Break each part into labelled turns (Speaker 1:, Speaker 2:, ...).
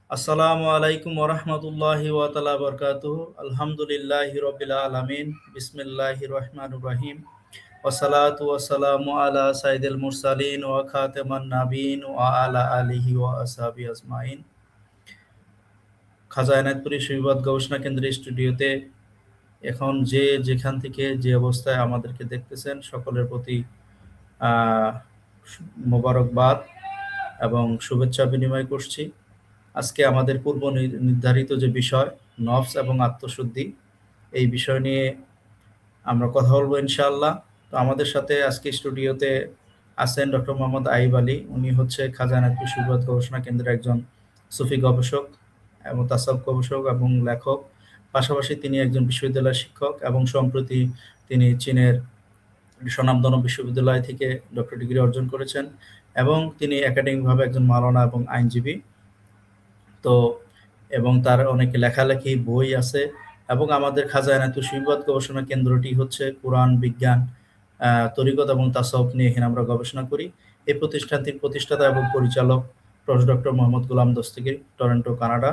Speaker 1: আসসালামু আলাইকুম ওরহমতুল্লাহি ওয়াতালা বরকাতুহু আলহামদুলিল্লাহি রবিল আলামিন বিসমিল্লাহির রহমানির রহিম ওয়াসসালাতু ওয়াসসালামু আলা সাইয়্যিদিল মুরসালিন ওয়া খাতামান নাবিয়িন ওয়া আলা আলিহি ওয়া আসহাবিহি আজমাইন। খাজা এনায়েতপুরী শৈবাদ গবেষণা কেন্দ্রের স্টুডিওতে এখন যে যেখান থেকে যে অবস্থায় আমাদেরকে দেখতেছেন সকলের প্রতি আহ মোবারকবাদ এবং শুভেচ্ছা বিনিময় করছি। আজকে আমাদের পূর্ব নির্ধারিত যে বিষয় নফস এবং আত্মশুদ্ধি, এই বিষয় নিয়ে আমরা কথা বলবো ইনশাআল্লাহ। তো আমাদের সাথে আজকে স্টুডিওতে আছেন ডক্টর মোহাম্মদ আইব আলী। উনি হচ্ছে খাজা এনায়েতপুর শৈবাদ গবেষণা কেন্দ্রের একজন সুফি গবেষক এবং তাসাউফ গবেষক এবং লেখক। পাশাপাশি তিনি একজন বিশ্ববিদ্যালয়ের শিক্ষক এবং সম্প্রতি তিনি চীনের স্বনামধন্য বিশ্ববিদ্যালয় থেকে ডক্টর ডিগ্রি অর্জন করেছেন এবং তিনি একাডেমিকভাবে একজন মাওলানা এবং আইনজীবী। তো এবং তার অনেক লেখালেখি বই আছে এবং আমাদের খাজা এনায়েতপুর শৈবাদ গবেষণা কেন্দ্রটি হচ্ছে কোরআন, বিজ্ঞান, তরিকত এবং তাসাউফ নিয়ে এখানে আমরা গবেষণা করি। এই প্রতিষ্ঠানটির প্রতিষ্ঠাতা এবং পরিচালক professor doctor Mohammad Golam Dastagir, Toronto, Canada.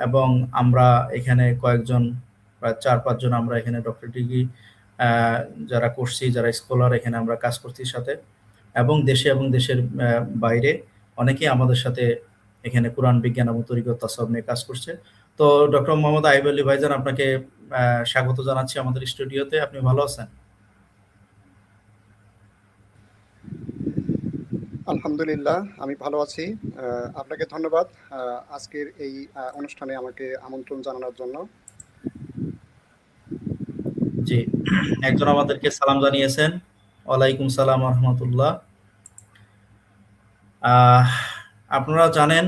Speaker 1: এবং আমরা এখানে কয়েকজন, প্রায় ৪-৫ জন আমরা এখানে ডক্টর ডিগ্রি যারা করছি, যারা স্কলার এখানে আমরা কাজ করছি সাথে, এবং দেশে এবং দেশের বাইরে অনেকেই আমাদের সাথে এখানে কোরআন, বিজ্ঞান এবং তরিকত তাসাউফ নিয়ে কাজ করছে। তো ডক্টর মোহাম্মদ আইব আলী ভাইজান, আপনাকে স্বাগত জানাচ্ছি আমাদের স্টুডিওতে। আপনি ভালো আছেন?
Speaker 2: আলহামদুলিল্লাহ, আমি ভালো আছি। আপনাকে ধন্যবাদ আজকের এই অনুষ্ঠানে আমাকে আমন্ত্রণ জানানোর জন্য।
Speaker 1: জি, একজন আমাদেরকে সালাম জানিয়েছেন। ওয়ালাইকুম সালাম ওয়া রাহমাতুল্লাহ। আপনারা জানেন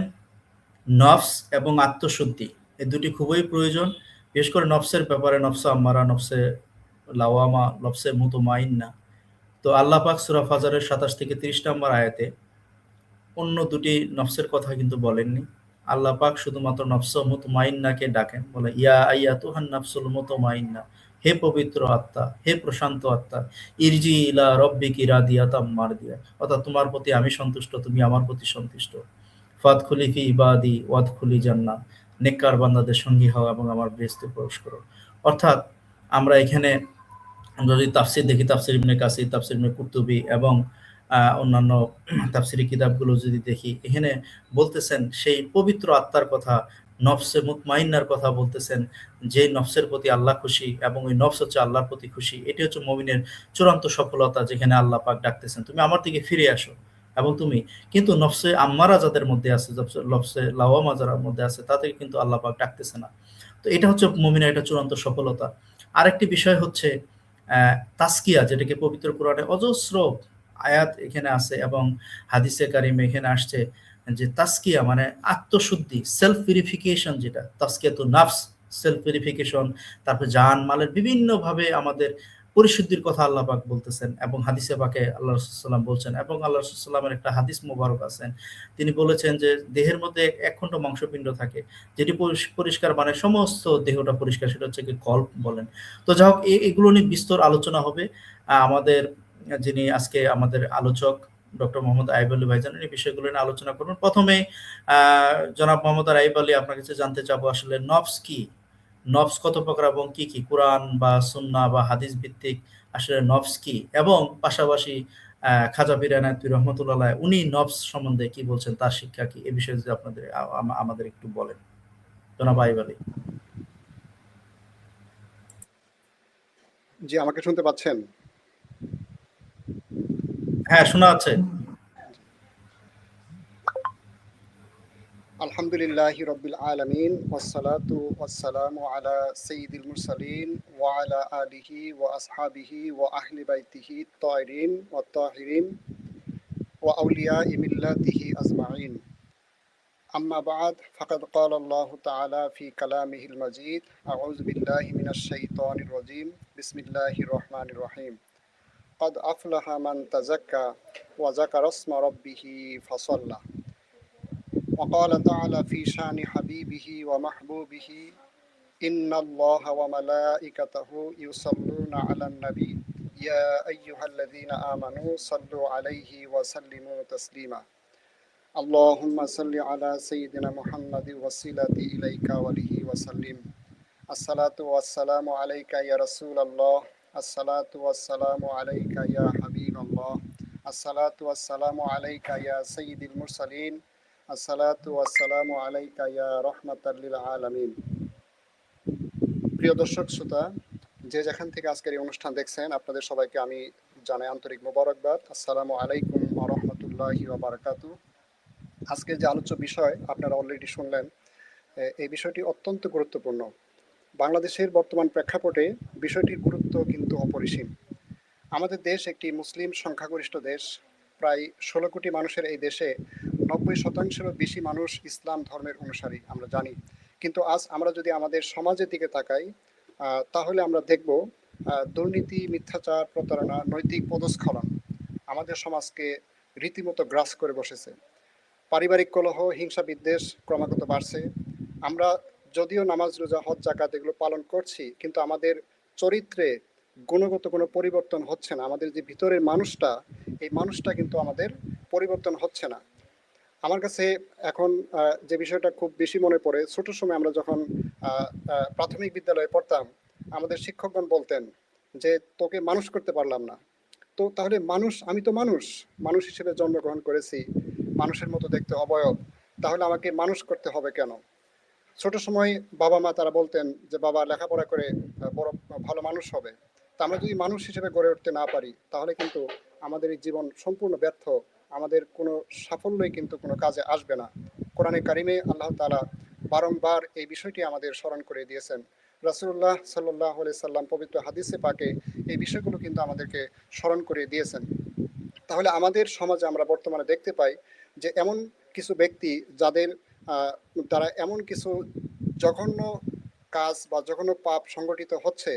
Speaker 1: নফস এবং আত্মশুদ্ধি এই দুটি খুবই প্রয়োজন, বিশেষ করে নফসের ব্যাপারে। নফসে আম্মারা, নফসে লাওয়ামা, নফসে মুতমাইন্না। তো আল্লাহ পাক সূরা ফাজরের ২৭ থেকে ৩০ নম্বর আয়াতে অন্য দুটি নফসের কথা কিন্তু বলেননি। আল্লাহ পাক শুধুমাত্র নফস মুতমাইন্নাকে ডাকেন, বলে ইয়া আইয়াতুহান নাফসুল মুতমাইন্না, হে পবিত্র আত্মা, হে প্রশান্ত আত্মা, ইরজি ইলা রব্বিকি রাদিয়াতাম মারদিয়া, অর্থাৎ তোমার প্রতি আমি সন্তুষ্ট, তুমি আমার প্রতি সন্তুষ্ট। ফাদখুলি ফি ইবাদি ওয়াদখুলি জান্নাহ, নেককার বান্দাদের সঙ্গী হও এবং আমার বেহেশতে প্রবেশ করো। অর্থাৎ আমরা এখানে আমরা যদি তাফসির দেখি, তাফসির ইবনে কাসির, তাফসির ইবনে কুরতুবী এবং অন্যান্য তাফসিরি কিতাবগুলো যদি দেখি, এখানে বলতেছেন সেই পবিত্র আত্মার কথা, নফসে মুতমাইন্নার কথা বলতেছেন, যে নফসের প্রতি আল্লাহ খুশি এবং ওই নফস হচ্ছে আল্লাহর প্রতি খুশি। এটি হচ্ছে মুমিনের চূড়ান্ত সফলতা, যেখানে আল্লাহ পাক ডাকতেছেন তুমি আমার দিকে ফিরে আসো এবং তুমি। কিন্তু নফসে আম্মারা যাদের মধ্যে আছে, নফসে লাওয়ামা যারা মধ্যে আছে, তাদের কিন্তু আল্লাহ পাক ডাকতেছে না। তো এটা হচ্ছে মুমিনের একটা চূড়ান্ত সফলতা। আরেকটি বিষয় হচ্ছে তাসকিয়া, যেটাকে পবিত্র কোরআনে অজস্র আয়াত এখানে আছে এবং হাদিসে কারিমে এখানে আসছে যে তাসকিয়া মানে আত্মশুদ্ধি, সেলফ পিউরিফিকেশন, যেটা তাসকিয়াতু নাফস, সেলফ পিউরিফিকেশন। তারপর জান মালের বিভিন্ন ভাবে আমাদের পরিশুদ্ধির কথা আল্লাহ পাক বলতেছেন এবং হাদিসে পাকে আল্লাহ রাসূল সাল্লাল্লাহু আলাইহি ওয়াসাল্লাম বলছেন। এবং আল্লাহ রাসূল সাল্লাল্লাহু আলাইহি ওয়াসাল্লামের একটা হাদিস মোবারক আছেন, তিনি বলেছেন যে দেহের মধ্যে এক খণ্ড মাংসপিণ্ড থাকে যেটি পরিষ্কার, মানে সমস্ত দেহটা পরিষ্কার, সেটা হচ্ছে কি কল্ব বলেন। তো যাই হোক, এগুলো নিয়ে বিস্তর আলোচনা হবে। আমাদের যিনি আজকে আমাদের আলোচক ডক্টর মোহাম্মদ আইব আলী ভাইজান, এই বিষয়গুলো নিয়ে আলোচনা করবেন। প্রথমে জনাব মোহাম্মদ আইব আলী, আপনার কাছে জানতে চাবো আসলে নফস কি, নফস কত প্রকার এবং কি কি, কোরআন বা সুন্নাহ বা হাদিস ভিত্তিক আসলে নফস কি, এবং পাশাপাশি খাজা পীর এনায়েতপুরী রহমতুল্লাহ উনি নফস সম্বন্ধে কি বলছেন, তার শিক্ষা কি, এ বিষয়ে যদি আপনাদের আমাদের একটু বলেন জনাব আইব আলী।
Speaker 2: জি, আমাকে শুনতে পাচ্ছেন?
Speaker 1: হ্যাঁ, শোনা যাচ্ছে।
Speaker 2: আলহামদুলিল্লাহি রব্বিল আলামিন, ওয়াসসালাতু ওয়াসসালামু আলা সাইয়্যিদিল মুরসালিন ওয়া আলা আলিহি ওয়া আসহাবিহি ওয়া আহলি বাইতিহি তাহিরিন ওয়া তাহিরিন ওয়া আউলিয়াই মিল্লাতিহি আজমাইন। أما بعد فقد قال الله تعالى في كلامه المجيد: أعوذ بالله من الشيطان الرجيم، بسم الله الرحمن الرحيم. قد أفلح من تزكى وذكر اسم ربه فصلى. وقال تعالى في شان حبيبه ومحبوبه: إن الله وملائكته يصلون على النبي يا أيها الذين آمنوا صلوا عليه وسلموا تسليما. اللهم صل على سيدنا محمد وسيلتي إليك وله وسلم. الصلاة والسلام عليك يا رسول الله. الصلاة والسلام عليك يا حبيب الله. الصلاة والسلام عليك يا سيد المرسلين. الصلاة والسلام عليك يا رحمة للعالمين. প্রিয় দর্শক শ্রোতা, যে যেখান থেকে আজকের এই অনুষ্ঠান দেখছেন, আপনাদের সবাইকে আমি জানাই আন্তরিক মোবারকবাদ। আসসালামু আলাইকুম ওয়া রাহমাতুল্লাহি ওয়া বারাকাতুহু। আজকের যে আলোচ্য বিষয় আপনারা অলরেডি শুনলেন, এই বিষয়টি অত্যন্ত গুরুত্বপূর্ণ। বাংলাদেশের বর্তমান প্রেক্ষাপটে বিষয়টির গুরুত্ব কিন্তু অপরিসীম। আমাদের দেশ একটি মুসলিম সংখ্যাগরিষ্ঠ দেশ। প্রায় 16 কোটি মানুষের এই দেশে 90%-এরও বেশি মানুষ ইসলাম ধর্মের অনুসারী, আমরা জানি। কিন্তু আজ আমরা যদি আমাদের সমাজের দিকে তাকাই, তাহলে আমরা দেখব দুর্নীতি, মিথ্যাচার, প্রতারণা, নৈতিক পদস্খলন আমাদের সমাজকে রীতিমতো গ্রাস করে বসেছে। পারিবারিক কলহ, হিংসা, বিদ্বেষ ক্রমাগত বাড়ছে। আমরা যদিও নামাজ, রোজা, হজ, জাকাত এগুলো পালন করছি, কিন্তু আমাদের চরিত্রে গুণগত কোনো পরিবর্তন হচ্ছে না। আমাদের যে ভিতরের মানুষটা, এই মানুষটা কিন্তু আমাদের পরিবর্তন হচ্ছে না। আমার কাছে এখন যে বিষয়টা খুব বেশি মনে পড়ে, ছোট সময় আমরা যখন প্রাথমিক বিদ্যালয়ে পড়তাম, আমাদের শিক্ষকগণ বলতেন যে তোকে মানুষ করতে পারলাম না। তো তাহলে মানুষ, আমি তো মানুষ, মানুষ হিসেবে জন্মগ্রহণ করেছি, মানুষের মতো দেখতে অবয়ব, তাহলে আমাকে মানুষ করতে হবে কেন? ছোট সময় বাবা মা তারা বলতেন যে বাবা লেখাপড়া করে বড় ভালো মানুষ হবে। তা আমরা যদি মানুষ হিসেবে গড়ে উঠতে না পারি, তাহলে কিন্তু আমাদের এই জীবন সম্পূর্ণ ব্যর্থ। আমাদের কোনো সাফল্যই কিন্তু কোনো কাজে আসবে না। কোরআনে কারিমে আল্লাহ তাআলা বারংবার এই বিষয়টি আমাদের স্মরণ করে দিয়েছেন। রাসূলুল্লাহ সাল্লাল্লাহু আলাইহি সাল্লাম পবিত্র হাদিসে পাকে এই বিষয়গুলো কিন্তু আমাদেরকে স্মরণ করে দিয়েছেন। তাহলে আমাদের সমাজে আমরা বর্তমানে দেখতে পাই যে এমন কিছু ব্যক্তি যাদের দ্বারা এমন কিছু জঘন্য কাজ বা জঘন্য পাপ সংগঠিত হচ্ছে,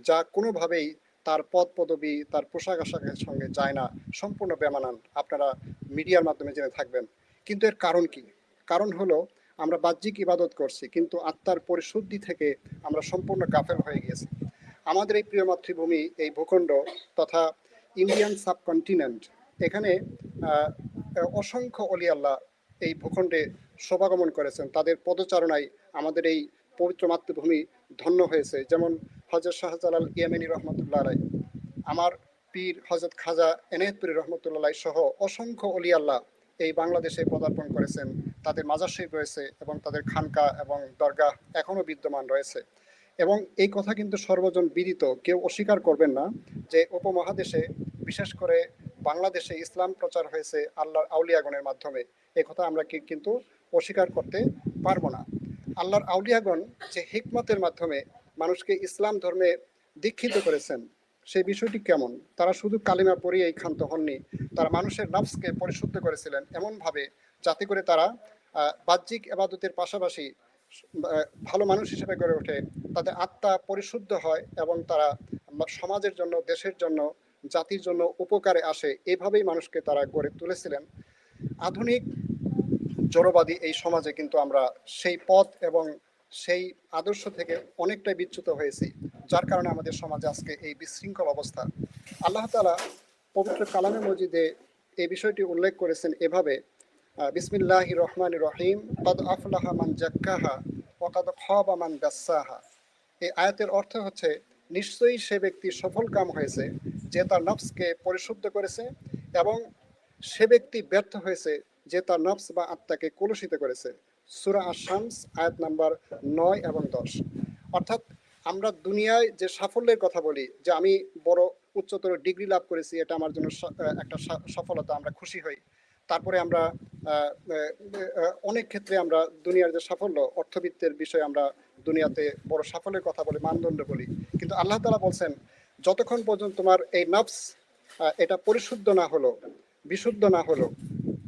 Speaker 2: যা কোনোভাবেই তার পদ পদবি, তার পোশাক আশাকের সঙ্গে যায় না, সম্পূর্ণ বেমানান। আপনারা মিডিয়ার মাধ্যমে জেনে থাকবেন। কিন্তু এর কারণ কি? কারণ হলো আমরা বাহ্যিক ইবাদত করছি, কিন্তু আত্মার পরিশুদ্ধি থেকে আমরা সম্পূর্ণ গাফেল হয়ে গিয়েছি। আমাদের এই প্রিয় মাতৃভূমি, এই ভূখণ্ড তথা ইন্ডিয়ান সাবকন্টিনেন্ট, এখানে অসংখ্য অলি আল্লাহ এই ভূখণ্ডে শোভাগমন করেছেন। তাদের পদচারণায় আমাদের এই পবিত্র মাতৃভূমি ধন্য হয়েছে। যেমন হযরত শাহজালাল ইয়ামানি রহমতুল্লাহ আলাই, আমার পীর হযরত খাজা এনায়েতপুরী রহমতুল্লাহ সহ অসংখ্য অলি আল্লাহ এই বাংলাদেশে পদার্পণ করেছেন। তাদের মাজার শরীফ রয়েছে এবং তাদের খানকা এবং দরগাহ এখনো বিদ্যমান রয়েছে। এবং এই কথা কিন্তু সর্বজন বিদিত, কেউ অস্বীকার করবেন না যে উপমহাদেশে, বিশেষ করে বাংলাদেশে ইসলাম প্রচার হয়েছে আল্লাহর আউলিয়াগণের মাধ্যমে। এই কথা আমরা কিন্তু অস্বীকার করতে পারবো না। আল্লাহর আউলিয়াগণ যে হিকমতের মাধ্যমে মানুষকে ইসলাম ধর্মে দীক্ষিত করেছেন, সেই বিষয়টি কেমন? তারা শুধু কালিমা পড়িয়েই ক্ষান্ত হননি, তারা মানুষের নফসকে পরিশুদ্ধ করেছিলেন এমনভাবে যাতে করে তারা বাহ্যিক ইবাদতের পাশাপাশি ভালো মানুষ হিসেবে গড়ে ওঠে, তাদের আত্মা পরিশুদ্ধ হয় এবং তারা সমাজের জন্য, দেশের জন্য, জাতির জন্য উপকারে আসে। এইভাবেই মানুষকে তারা গড়ে তুলেছিলেন। আধুনিক জড়বাদী এই সমাজে কিন্তু আমরা সেই পথ এবং সেই আদর্শ থেকে অনেকটাই বিচ্যুত হয়েছি, যার কারণে আমাদের সমাজে আজকে এই বিশৃঙ্খল অবস্থা। আল্লাহ তাআলা পবিত্র কালামে মজিদে এই বিষয়টি উল্লেখ করেছেন এভাবে, বিসমিল্লাহির রহমানির রহিম, কদ আফলাহা মান জাক্কাহা ওয়া কদ খাবা মান দাসসাহা। এই আয়াতের অর্থ হচ্ছে, নিশ্চয়ই সে ব্যক্তি সফল কাম হয়েছে যে তার নফসকে পরিশুদ্ধ করেছে, এবং সে ব্যক্তি ব্যর্থ হয়েছে যে তার নফস বা আত্মাকে কলুষিত করেছে। সূরা আশ-শামস আয়াত নাম্বার 9 এবং 10। অর্থাৎ আমরা দুনিয়ায় যে সাফল্যের কথা বলি, যে আমি বড় উচ্চতর ডিগ্রি লাভ করেছি, এটা আমার জন্য একটা সফলতা, আমরা খুশি হই। তারপরে আমরা অনেক ক্ষেত্রে আমরা দুনিয়ার যে সাফল্য, অর্থবিত্তের বিষয়ে আমরা দুনিয়াতে বড় সাফল্যের কথা বলি, মানদণ্ড বলি। কিন্তু আল্লাহ তাআলা বলছেন, যতক্ষণ পর্যন্ত তোমার এই নফস এটা পরিশুদ্ধ না হলো, বিশুদ্ধ না হলো,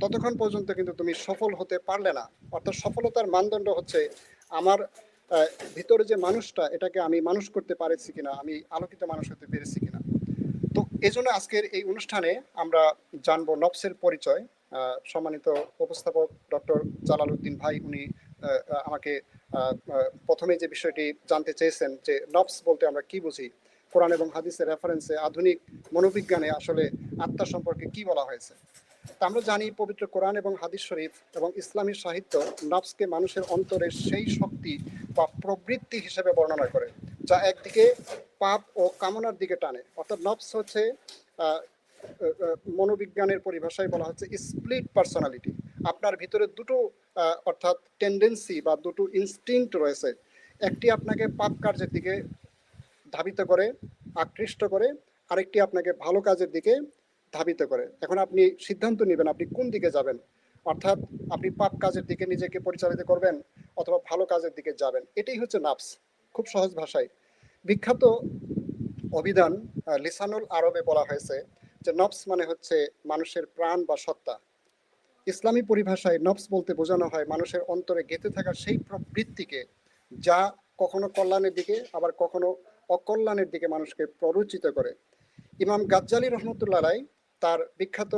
Speaker 2: ততক্ষণ পর্যন্ত কিন্তু তুমি সফল হতে পারলে না। অর্থাৎ সফলতার মানদণ্ড হচ্ছে আমার ভিতরে যে মানুষটা, এটাকে আমি মানুষ করতে পারছি কিনা, আমি আলোকিত মানুষ হতে পেরেছি কিনা। তো এজন্য আজকের এই অনুষ্ঠানে আমরা জানবো নফসের পরিচয়। সম্মানিত উপস্থাপক ডক্টর জালাল উদ্দিন ভাই, উনি আমাকে প্রথমে যে বিষয়টি জানতে চেয়েছেন যে নফস বলতে আমরা কি বুঝি, কোরআন এবং হাদিসের রেফারেন্সে আধুনিক মনোবিজ্ঞানে আসলে আত্মা সম্পর্কে কি বলা হয়েছে। তা আমরা জানি পবিত্র কোরআন এবং হাদিস শরীফ এবং ইসলামী সাহিত্য নফসকে মানুষের অন্তরের সেই শক্তি বা প্রবৃত্তি হিসেবে বর্ণনা করে যা একদিকে পাপ ও কামনার দিকে টানে। অর্থাৎ নফস হচ্ছে মনোবিজ্ঞানের পরিভাষায় বলা হচ্ছে স্প্লিট পার্সোনালিটি। আপনার ভিতরে দুটো অর্থাৎ টেন্ডেন্সি বা দুটো ইনস্টিংক্ট রয়েছে। একটি আপনাকে পাপ কার্যের দিকে ধাবিত করে, আকৃষ্ট করে, আরেকটি আপনাকে ভালো কাজের দিকে ধাবিত করে। এখন আপনি সিদ্ধান্ত নেবেন আপনি কোন দিকে যাবেন, অর্থাৎ আপনি পাপ কাজের দিকে নিজেকে পরিচালিত করবেন অথবা ভালো কাজের দিকে যাবেন। এটাই হচ্ছে নাফস। খুব সহজ ভাষায় বিখ্যাত অভিধান লিসানুল আরবে বলা হয়েছে যে নফস মানে হচ্ছে মানুষের প্রাণ বা সত্তা। ইসলামী পরিভাষায় নফস বলতে বোঝানো হয় মানুষের অন্তরে গেঁথে থাকা সেই প্রবৃত্তিকে যা কখনো কল্যাণের দিকে আবার কখনো অকল্যাণের দিকে মানুষকে প্ররোচিত করে। ইমাম গাজ্জালি রহমতুল্লাহ আলাই তার বিখ্যাত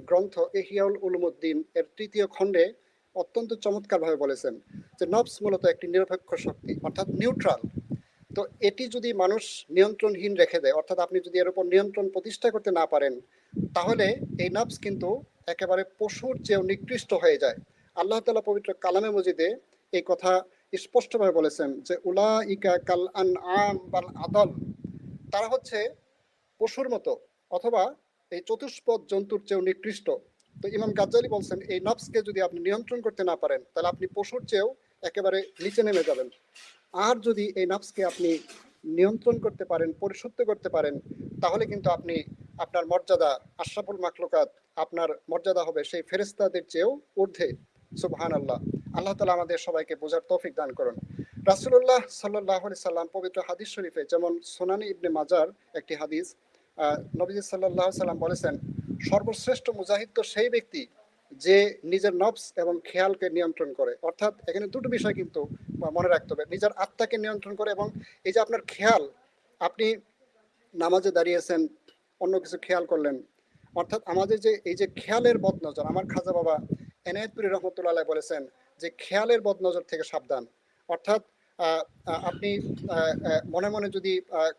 Speaker 2: গ্রন্থ ইহইয়াউল উলুমুদ্দিন এর ৩য় খণ্ডে অত্যন্ত চমৎকারভাবে বলেছেন যে নফস মূলত একটি নিরপেক্ষ শক্তি, অর্থাৎ নিউট্রাল। তো এটি যদি মানুষ নিয়ন্ত্রণহীন রেখে দেয়, অর্থাৎ আপনি যদি এর উপর নিয়ন্ত্রণ প্রতিষ্ঠা করতে না পারেন, তাহলে এই নফস কিন্তু একেবারে পশুর চেয়েও নিকৃষ্ট হয়ে যায়। আল্লাহ তাআলা পবিত্র কালামে মজিদে এই কথা স্পষ্টভাবে বলেছেন যে উলাইকা কাল আনআম বাল আদল, তারা হচ্ছে পশুর মতো অথবা এই চতুষ্পদ জন্তুর চেয়েও নিকৃষ্ট। তো ইমাম গাজ্জালি বলছেন এই নফসকে যদি আপনি নিয়ন্ত্রণ করতে না পারেন তাহলে আপনি পশুর চেয়েও একেবারে নিচে নেমে যাবেন। আর যদি এই নফসকে আপনি নিয়ন্ত্রণ করতে পারেন, পরিশুদ্ধ করতে পারেন, তাহলে কিন্তু আপনি আপনার মর্যাদা আশরাফুল মাখলুকাত, আপনার মর্যাদা হবে সেই ফেরেশতাদের চেয়েও ঊর্ধ্বে। সুবহানাল্লাহ। আল্লাহ তাআলা আমাদের সবাইকে বোঝার তৌফিক দান করুন। রাসূলুল্লাহ সাল্লাল্লাহু আলাইহি সাল্লাম পবিত্র হাদিস শরীফে, যেমন সুনানি ইবনে মাজার একটি হাদিস, নবীজি সাল্লাল্লাহু আলাইহি সাল্লাম বলেছেন সর্বশ্রেষ্ঠ মুজাহিদ তো সেই ব্যক্তি যে নিজের নফস এবং খেয়ালকে নিয়ন্ত্রণ করে। অর্থাৎ এখানে দুটো বিষয় কিন্তু মনে রাখতে হবে, নিজের আত্মাকে নিয়ন্ত্রণ করে এবং এই যে আপনার খেয়াল, আপনি নামাজে দাঁড়িয়েছেন অন্য কিছু খেয়াল করলেন, অর্থাৎ আমাদের যে এই যে খেয়ালের বদনজর, আমার খাজা বাবা এনায়েতপুরি রহমতুল্লাহ বলেছেন যে খেয়ালের বদনজর থেকে সাবধান। অর্থাৎ আপনি মনে মনে যদি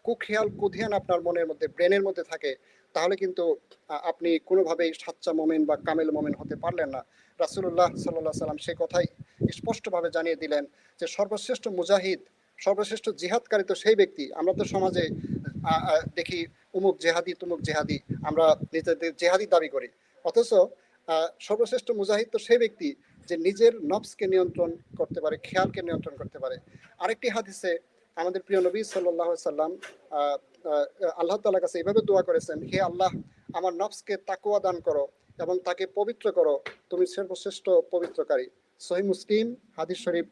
Speaker 2: কুখেয়াল কুধিয়ান আপনার মনের মধ্যে ব্রেনের মধ্যে থাকে, তাহলে কিন্তু আপনি কোনোভাবেই সাচ্চা মোমেন বা কামেল মোমেন হতে পারলেন না। রাসূলুল্লাহ সাল্লাল্লাহু সাল্লাম সে কথাই স্পষ্টভাবে জানিয়ে দিলেন যে সর্বশ্রেষ্ঠ মুজাহিদ, সর্বশ্রেষ্ঠ জিহাদকারী তো সেই ব্যক্তি। আমরা তো সমাজে দেখি উমুক জেহাদি তুমুক জেহাদি, আমরা নিজেদের জেহাদি দাবি করি, অথচ সর্বশ্রেষ্ঠ মুজাহিদ তো সেই ব্যক্তি যে নিজের নফসকে নিয়ন্ত্রণ করতে পারে, খেয়ালকে নিয়ন্ত্রণ করতে পারে। আরেকটি হাদিসে আমাদের প্রিয় নবী সাল্লাল্লাহু আলাইহি সাল্লাম আল্লাহ তাআলার কাছে এইভাবে দোয়া করেছেন, হে আল্লাহ, আমার নফসকে তাকওয়া দান করো এবং তাকে পবিত্র করো, তুমি সর্বশ্রেষ্ঠ পবিত্রকারী। সহিহ মুসলিম হাদিস শরীফ,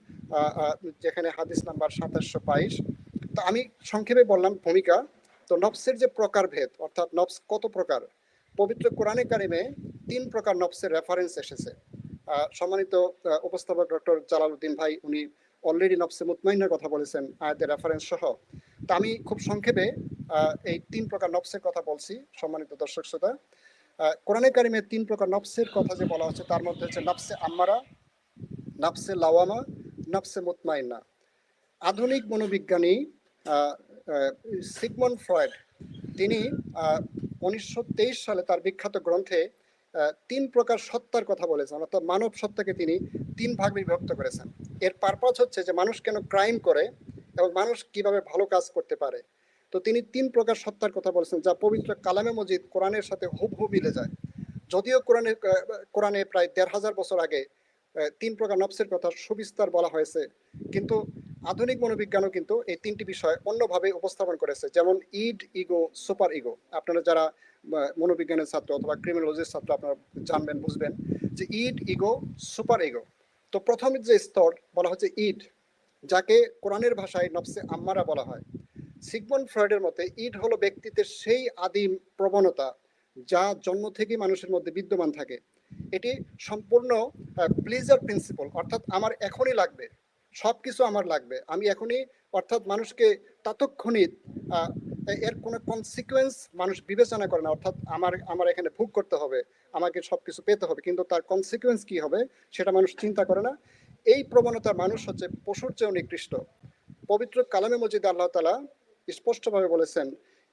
Speaker 2: যেখানে হাদিস নাম্বার 2722। তো আমি সংক্ষেপে বললাম ভূমিকা। তো নফসের যে প্রকারভেদ, অর্থাৎ নফস কত প্রকার, পবিত্র কোরআনে কারিমে 3 প্রকার নফসের রেফারেন্স এসেছে। সম্মানিত উপস্থাপক ডক্টর জালালউদ্দিন ভাই উনি অলরেডি নফসে মুতমাইন্নার কথা বলেছেন আয়াতের রেফারেন্স সহ। তা আমি খুব সংক্ষেপে এই 3 প্রকার নফসের কথা বলছি। সম্মানিত দর্শক শ্রোতা, কোরআনে কারিমে 3 প্রকার নফসের কথা যে বলা হচ্ছে তার মধ্যে হচ্ছে নফসে আম্মারা, নফসে লাওয়ামা, নফসে মুতমাইন্না। আধুনিক মনোবিজ্ঞানী সিগমন্ড ফ্রয়েড তিনি 1923 সালে তার বিখ্যাত গ্রন্থে 3 প্রকার সত্তার কথা বলেছেন, অর্থাৎ মানব সত্তাকে তিনি 3 ভাগে বিভক্ত করেছেন। এর পারপাস হচ্ছে যে মানুষ কেন ক্রাইম করে এবং মানুষ কিভাবে ভালো কাজ করতে পারে। তো তিনি 3 প্রকার সত্তার কথা বলেছেন যা পবিত্র কালামে মজিদ কোরআনের সাথে হুবহু মিলে যায়। যদিও কোরআনে প্রায় ১৫০০ বছর আগে 3 প্রকার নফসের কথা সুবিস্তার বলা হয়েছে, কিন্তু আধুনিক মনোবিজ্ঞানও কিন্তু এই 3টি বিষয় অন্যভাবে উপস্থাপন করেছে। যেমন ইড, ইগো, সুপার ইগো। আপনারা যারা মনোবিজ্ঞানের ছাত্র অথবা ক্রিমিনোলজির ছাত্র আপনারা জানবেন, বুঝবেন যে ইড, ইগো, সুপার ইগো। তো প্রথম যে স্তর বলা হচ্ছে ইড, যাকে কোরআনের ভাষায় নফসে আম্মারা বলা হয়। সিগমন্ড ফ্রয়েডের মতে ইড হলো ব্যক্তিত্বের সেই আদিম প্রবণতা যা জন্ম থেকেই মানুষের মধ্যে বিদ্যমান থাকে। এটি সম্পূর্ণ প্লিজার প্রিন্সিপল, অর্থাৎ আমার এখনই লাগবে, সবকিছু আমার লাগবে, আমি এখনই, অর্থাৎ মানুষকে তাৎক্ষণিক এর কোনো কনসিকুয়েন্স মানুষ বিবেচনা করে না। অর্থাৎ আমার এখানে ভোগ করতে হবে, আমাকে সবকিছু পেতে হবে, কিন্তু তার কনসিকুয়েন্স কি হবে সেটা মানুষ চিন্তা করে না। এই প্রবণতার মানুষ হচ্ছে পশুর চেয়েও নিকৃষ্ট। পবিত্র কালামে মজিদে আল্লাহ তাআলা স্পষ্টভাবে বলেছেন,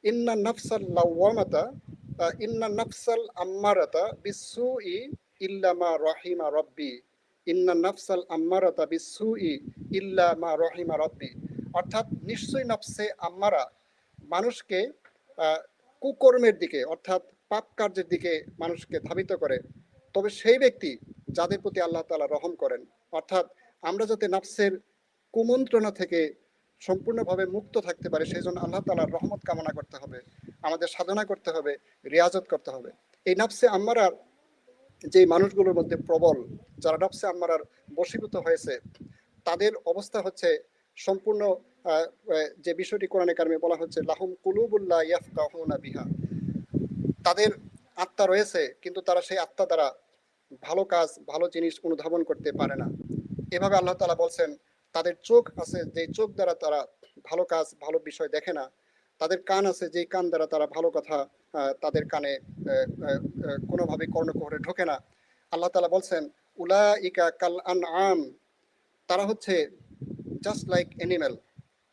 Speaker 2: ইন্না নাফসাল লাওয়ামাতা ইন্না নাফসাল আম্মারাতা বিসসুই ইল্লা মা রাহিমা রাব্বি, ইন্না নাফসাল আম্মারাতা বিসসুই ইল্লা মা রাহিমা রাব্বি। অর্থাৎ নিশ্চয়ই নফসে আম্মারা মানুষকে কুকর্মের দিকে অর্থাৎ পাপ কার্যের দিকে মানুষকে ধাবিত করে, তবে সেই ব্যক্তি যাদের প্রতি আল্লাহ তাআলা রহম করেন। অর্থাৎ আমরা যাতে নফসের কুমন্ত্রণা থেকে সম্পূর্ণভাবে মুক্ত থাকতে পারে সেই জন্য আল্লাহ তাআলার রহমত কামনা করতে হবে, আমাদের সাধনা করতে হবে, রিয়াজত করতে হবে। এই নফসে আম্মারার যে মানুষগুলোর মধ্যে প্রবল, যারা নফসে আম্মারার বশীভূত হয়েছে, তাদের অবস্থা হচ্ছে সম্পূর্ণ যে বিষয়টি কোরআনে কারিমে বলা হচ্ছে লাহুম কুলুবুল্লাহ ইয়াফকাহুনা বিহা, তাদের আত্মা রয়েছে কিন্তু তারা সেই আত্মা দ্বারা ভালো কাজ ভালো জিনিস অনুধাবন করতে পারে না। এভাবে আল্লাহ তাআলা বলছেন তাদের চোখ আছে যে চোখ দ্বারা তারা ভালো কাজ ভালো বিষয় দেখে না, তাদের কান আছে যেই কান দ্বারা তারা ভালো কথা তাদের কানে কোনোভাবে কর্ণকুহরে ঢোকে না। আল্লাহ তাআলা বলছেন উলাইকা কাল আনআম, তারা হচ্ছে জাস্ট লাইক অ্যানিমেল,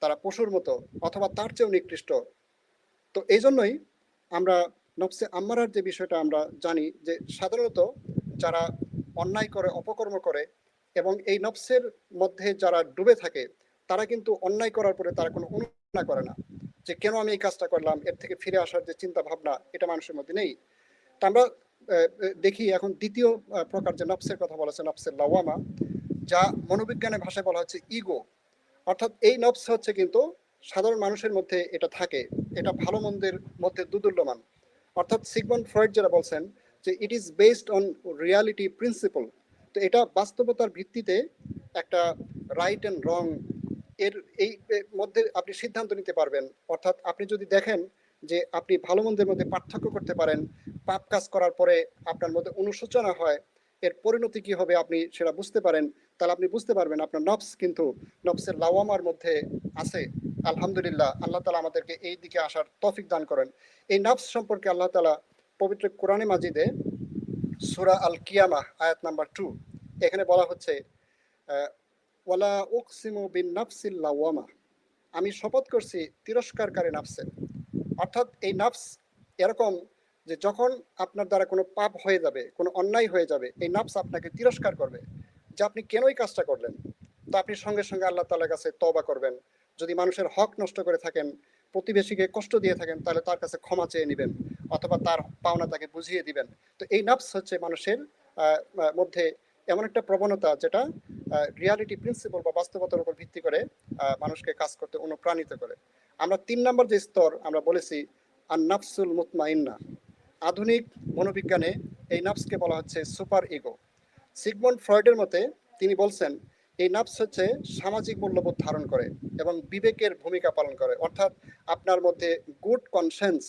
Speaker 2: তারা পশুর মতো অথবা তার চেয়েও নিকৃষ্ট। তো এই জন্যই আমরা নফসে আম্মারার যে বিষয়টা আমরা জানি যে সাধারণত যারা অন্যায় করে অপকর্ম করে এবং এই নফসের মধ্যে যারা ডুবে থাকে তারা কিন্তু অন্যায় করার পরে তারা কোনো অনুশোচনা করে না যে কেন আমি এই কাজটা করলাম, এর থেকে ফিরে আসার যে চিন্তা ভাবনা এটা মানুষের মধ্যে নেই। তা আমরা দেখি এখন দ্বিতীয় প্রকার যে নফসের কথা বলেছে নফসের লাওয়ামা, যা মনোবিজ্ঞানের ভাষায় বলা হচ্ছে ইগো। অর্থাৎ এই নফস হচ্ছে কিন্তু সাধারণ মানুষের মধ্যে এটা থাকে, এটা ভালো মন্দের মধ্যে দুদুল্যমান। অর্থাৎ সিগমন্ড ফ্রয়েড যারা বলছেন যে it is based on reality principle, তো এটা বাস্তবতার ভিত্তিতে একটা রাইট অ্যান্ড রং এর এই মধ্যে আপনি সিদ্ধান্ত নিতে পারবেন। অর্থাৎ আপনি যদি দেখেন যে আপনি ভালো মন্দের মধ্যে পার্থক্য করতে পারেন, পাপ কাজ করার পরে আপনার মধ্যে অনুশোচনা হয়, এর পরিণতি কি হবে আপনি সেটা বুঝতে পারেন, তাহলে আপনি বুঝতে পারবেন আপনার নফস কিন্তু নফসের লাওয়ামার মধ্যে আছে। আলহামদুলিল্লাহ, আল্লাহ তাআলা আমাদেরকে এই দিকে আসার তৌফিক দান করেন। এই নফস সম্পর্কে আল্লাহ তাআলা পবিত্র কোরআনে মাজিদে সূরা আল কিয়ামাহ আয়াত নাম্বার 2 এখানে বলা হচ্ছে ওয়ালা উকসিমু বিন নাফসিল লাওয়ামা, আমি শপথ করছি তিরস্কারকারী নফসের। অর্থাৎ এই নফস এরকম যে যখন আপনার দ্বারা কোনো পাপ হয়ে যাবে, কোনো অন্যায় হয়ে যাবে, এই নফস আপনাকে তিরস্কার করবে যে আপনি কেন এই কাজটা করলেন। তো আপনি সঙ্গে সঙ্গে আল্লাহ তাআলার কাছে তওবা করবেন। যদি মানুষের হক নষ্ট করে থাকেন, প্রতিবেশীকে কষ্ট দিয়ে থাকেন, তাহলে তার কাছে ক্ষমা চেয়ে নেবেন অথবা তার পাওনা তাকে বুঝিয়ে দিবেন। তো এই নফস হচ্ছে মানুষের মধ্যে এমন একটা প্রবণতা যেটা রিয়ালিটি প্রিন্সিপল বা বাস্তবতার উপর ভিত্তি করে মানুষকে কাজ করতে অনুপ্রাণিত করে। আমরা 3 নম্বর যে স্তর আমরা বলেছি আন নাফসুল মুতমাইন্না, আধুনিক মনোবিজ্ঞানে এই নফসকে বলা হচ্ছে সুপার ইগো। সিগমন্ড ফ্রয়েডের মতে তিনি বলছেন এই নফস হচ্ছে সামাজিক মূল্যবোধ ধারণ করে এবং বিবেকের ভূমিকা পালন করে। অর্থাৎ আপনার মধ্যে গুড কনসেন্স,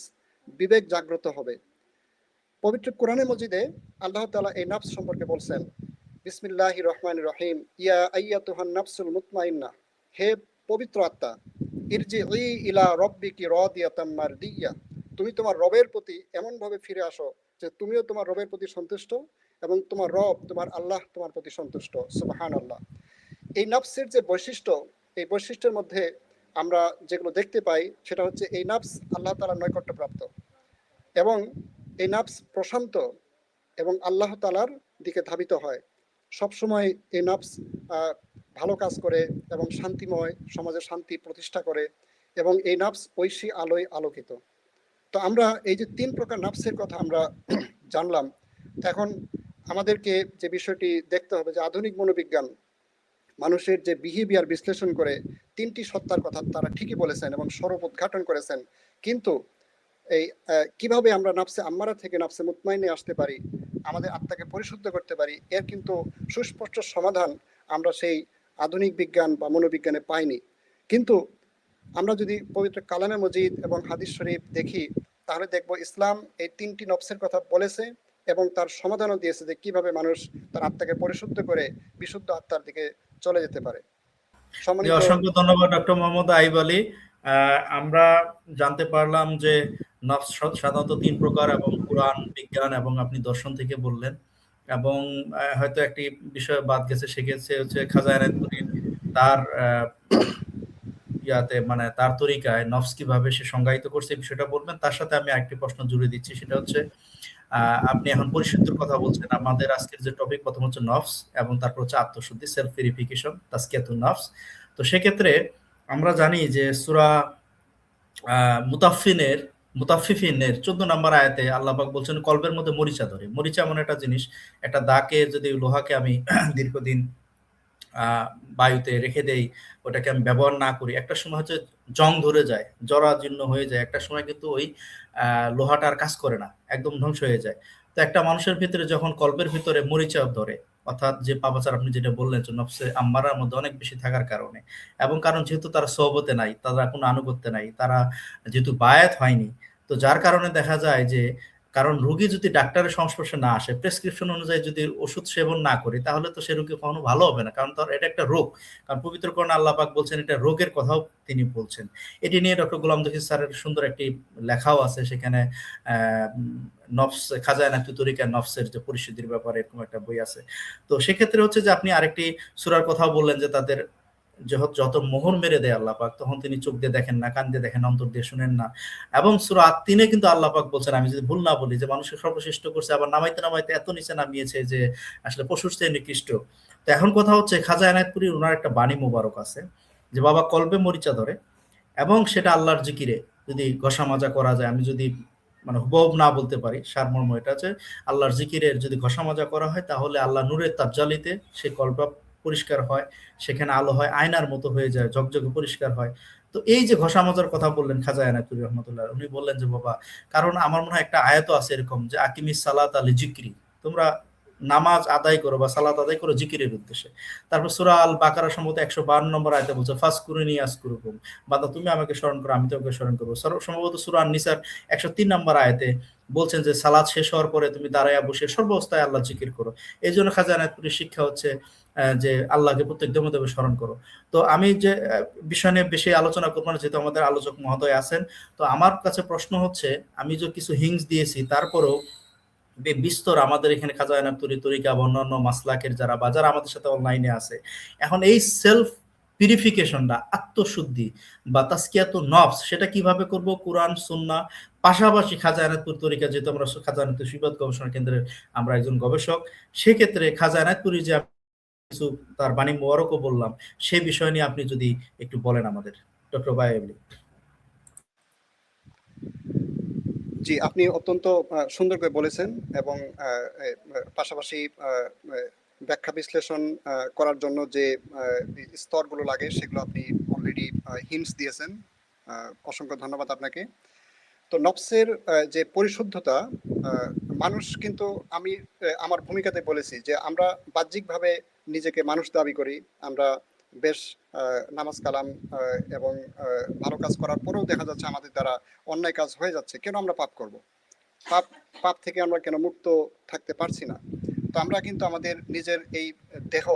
Speaker 2: বিবেক জাগ্রত হবে। পবিত্র কোরআনে মজিদে আল্লাহ তাআলা এই নফস সম্পর্কে বলছেন বিসমিল্লাহির রহমানির রহিম ইয়া আইয়াতুহান নাফসুল মুতমাইন্না, হে পবিত্র আত্মা, ইরজিই ইলা রাব্বিকি রাদিয়াতাম মারদিয়া, তুমি তোমার রবের প্রতি এমনভাবে ফিরে আসো যে তুমিও তোমার রবের প্রতি সন্তুষ্ট এবং তোমার রব তোমার আল্লাহ তোমার প্রতি সন্তুষ্ট। সুবহানাল্লাহ। এই নফসের যে বৈশিষ্ট্য, এই বৈশিষ্ট্যের মধ্যে আমরা যেগুলো দেখতে পাই সেটা হচ্ছে এই নফস আল্লাহ তাআলার নৈকট্যপ্রাপ্ত এবং এই নফস প্রশান্ত এবং আল্লাহ তাআলার দিকে ধাবিত হয়। সবসময় এই নফস ভালো কাজ করে এবং শান্তিময় সমাজে শান্তি প্রতিষ্ঠা করে এবং এই নফস ঐশী আলোয় আলোকিত। তো আমরা এই যে 3 প্রকার নফসের কথা আমরা জানলাম, এখন আমাদেরকে যে বিষয়টি দেখতে হবে যে আধুনিক মনোবিজ্ঞান মানুষের যে বিহেভিয়ার বিশ্লেষণ করে 3টি সত্তার কথা তারা ঠিকই বলেছেন এবং স্বরূপ উদ্ঘাটন করেছেন, কিন্তু এই কিভাবে আমরা নফসে আম্মারা থেকে নফসে মুতমাইনে আসতে পারি, আমাদের আত্মাকে পরিশুদ্ধ করতে পারি, এর কিন্তু সুস্পষ্ট সমাধান আমরা সেই আধুনিক বিজ্ঞান বা মনোবিজ্ঞানে পাইনি। কিন্তু আমরা যদি পবিত্র কালামে মজিদ এবং হাদিস শরীফ দেখি তাহলে দেখব ইসলাম এই 3টি নফসের কথা বলেছে এবং তার সমাধানও দিয়েছে যে কিভাবে মানুষ তার আত্মাকে পরিশুদ্ধ করে বিশুদ্ধ আত্মার দিকে চলে যেতে পারে।
Speaker 1: অসংখ্য ধন্যবাদ ডক্টর মোহাম্মদ আইব আলী। আমরা জানতে পারলাম যে নফস সাধারণত 3 প্রকার এবং কোরআন, বিজ্ঞান এবং আপনি দর্শন থেকে বললেন, এবং হয়তো একটি বিষয় বাদ গেছে, সেক্ষেত্রে হচ্ছে খাজা এনায়েতুদ্দীন তার ইয়াতে মানে তার তরিকায় নফস কিভাবে সে সংজ্ঞায়িত করছে এই বিষয়টা বলবেন। তার সাথে আমি আরেকটি প্রশ্ন জুড়ে দিচ্ছি, সেটা হচ্ছে আপনি এখন পরিশুদ্ধর কথা বলছেন। আমাদের আজকের যে টপিক প্রথম হচ্ছে নফস এবং তারপর হচ্ছে আত্মশুদ্ধি, সেলফ ভেরিফিকেশন, তাজকিয়াতুন নফস। তো সেক্ষেত্রে আমরা জানি যে সূরা মুতাফফিনের মুতাফফিফিনের 14 নম্বর আয়াতে আল্লাহ পাক বলছেন কলবের মধ্যে মরিচা ধরে। মরিচা এমন একটা জিনিস, একটা দাকে যদি লোহাকে আমি দীর্ঘদিন আহ, বায়ুতে রেখে দেই, ওটাকে আমি ব্যবহার না করি, একটা সময় হচ্ছে জং ধরে যায়, জরাজীর্ণ হয়ে যায়, একটা সময় কিন্তু ওই লোহাটা আর কাজ করে না, একদম ধ্বংস হয়ে যায়। তো একটা মানুষের ভিতরে যখন কল্পের ভিতরে মরিচা ধরে, অর্থাৎ যে পাপাচার আপনি যেটা বললেন যে নফসে আম্মারার মধ্যে অনেক বেশি থাকার কারণে, এবং কারণ যেহেতু তারা সোহবতে নাই, তারা কোনো আনুগত্যে নাই, তারা যেহেতু বায়াত হয়নি, তো যার কারণে দেখা যায় যে, কারণ রোগী যদি ডাক্তারের সংস্পর্শে না আসে, প্রেসক্রিপশন অনুযায়ী যদি ওষুধ সেবন না করে, তাহলে তো সে রোগী কখনো ভালো হবে না, কারণ তার এটা একটা রোগ। কারণ পবিত্র কোরআনে আল্লাহ পাক বলছেন এটা রোগের কথাও তিনি বলছেন। এটি নিয়ে ডক্টর গোলাম দখিল স্যারের সুন্দর একটি লেখাও আছে, সেখানে নফস খাজা এনায়েতুল তরিকা নফসের যে পরিশুদ্ধির ব্যাপারে এরকম একটা বই আছে। তো সেক্ষেত্রে হচ্ছে যে আপনি আরেকটি সূরার কথাও বললেন যে তাদের যত মোহর মেরে দেয় আল্লাহ পাক, তখন তিনি চোখ দিয়ে দেখেন না, কান দিয়ে দেখেন না, অন্তর দিয়ে শুনেন না। এবং সূরা আত-তিনে কিন্তু আল্লাহ পাক বলছেন, আমি যদি ভুল না বলি, যে মানুষকে সর্বশ্রেষ্ঠ করছে, আবার নামাইতে নামাইতে এত নিচে নামিয়েছে যে আসলে পশুর চেয়ে নিকৃষ্ট। তো এখন কথা হচ্ছে খাজা এনায়েতপুরী ওনার একটা বাণী মোবারক আছে যে বাবা কলবে মরিচা ধরে, এবং সেটা আল্লাহর জিকিরে যদি ঘষা মাজা করা যায়, আমি যদি মানে হুবহু না বলতে পারি, সারমর্ম এটা আছে, আল্লাহর জিকিরের যদি ঘষা মাজা করা হয়, তাহলে আল্লাহ নূরের তাজ্জালিতে সেই কল্প পরিষ্কার হয়, সেখানে আলো হয়, আয়নার মতো হয়ে যায়, ঝকঝকে পরিষ্কার হয়। তো এই যে ঘষা মাজার কথা বললেন খাজা এনায়েতুর রহমতুল্লাহ, উনি বললেন যে বাবা, কারণ আমার মনে হয় একটা আয়াত আছে এরকম যে আকিমিস সালাত আলি জিক্রি, তোমরা নামাজ আদায় করো বা সালাত আদায় করো জিকিরের উদ্দেশ্যে। তারপর সূরা আল বাকারা সম্ভবত 152 নম্বর আয়াতে বলছে ফাজকুরুনি আযকুরুকুম, বান্দা তুমি আমাকে স্মরণ করো, আমি তোমাকে স্মরণ করবো। সম্ভবত সূরা আন-নিসার 103 নম্বর আয়াতে বলছেন যে সালাত শেষ হওয়ার পরে তুমি দাঁড়ায়া বসে সর্বাবস্থায় আল্লাহ জিকির করো। এই জন্য খাজা এনায়েতপুরীর শিক্ষা হচ্ছে যে আল্লাহকে প্রত্যেক দমে দমে স্মরণ করো। তো আমি যে বিষয় নিয়ে বেশি আলোচনা করবো না, যেহেতু আমাদের আলোচক মহোদয় আছেন। তো আমার কাছে প্রশ্ন হচ্ছে, আমি যে কিছু হিংস দিয়েছি, তারপরেও বিস্তর আমাদের এখানে খাজা এনায়েতুরী তরিকা বা অন্যান্য মাসলাকের যারা বা যারা আমাদের সাথে অনলাইনে আছে, এখন এই সেলফ পিউরিফিকেশনটা, আত্মশুদ্ধি বা তাজকিয়াতুন নফস, সেটা কিভাবে করব? কোরআন সুন্নাহ পাশাপাশি খাজা এনায়েতপুর তরিকা, যেহেতু আমরা খাজা এনায়েতপুর শরীয়ত গবেষণা কেন্দ্রের আমরা একজন গবেষক, সেক্ষেত্রে খাজা এনায়েতপুরী যে কিছু তার বাণী মোবারকও বললাম, সেই বিষয় নিয়ে আপনি যদি একটু বলেন আমাদের, ডক্টর বায়াবলি।
Speaker 2: জি, আপনি অত্যন্ত সুন্দর করে বলেছেন, এবং পাশাপাশি ব্যাখ্যা বিশ্লেষণ করার জন্য যে স্তরগুলো লাগে সেগুলো আপনি অলরেডি হিন্টস দিয়েছেন। অসংখ্য ধন্যবাদ আপনাকে। তো নফসের যে পরিশুদ্ধতা, মানুষ কিন্তু, আমি আমার ভূমিকাতে বলেছি যে আমরা বাহ্যিকভাবে নিজেকে মানুষ দাবি করি, আমরা বেশ নামাজ কালাম এবং ভালো কাজ করার পরেও দেখা যাচ্ছে আমাদের দ্বারা অন্যায় কাজ হয়ে যাচ্ছে। কেন আমরা পাপ করব? পাপ পাপ থেকে আমরা কেন মুক্ত থাকতে পারছি না? তো আমরা কিন্তু আমাদের নিজের এই দেহ,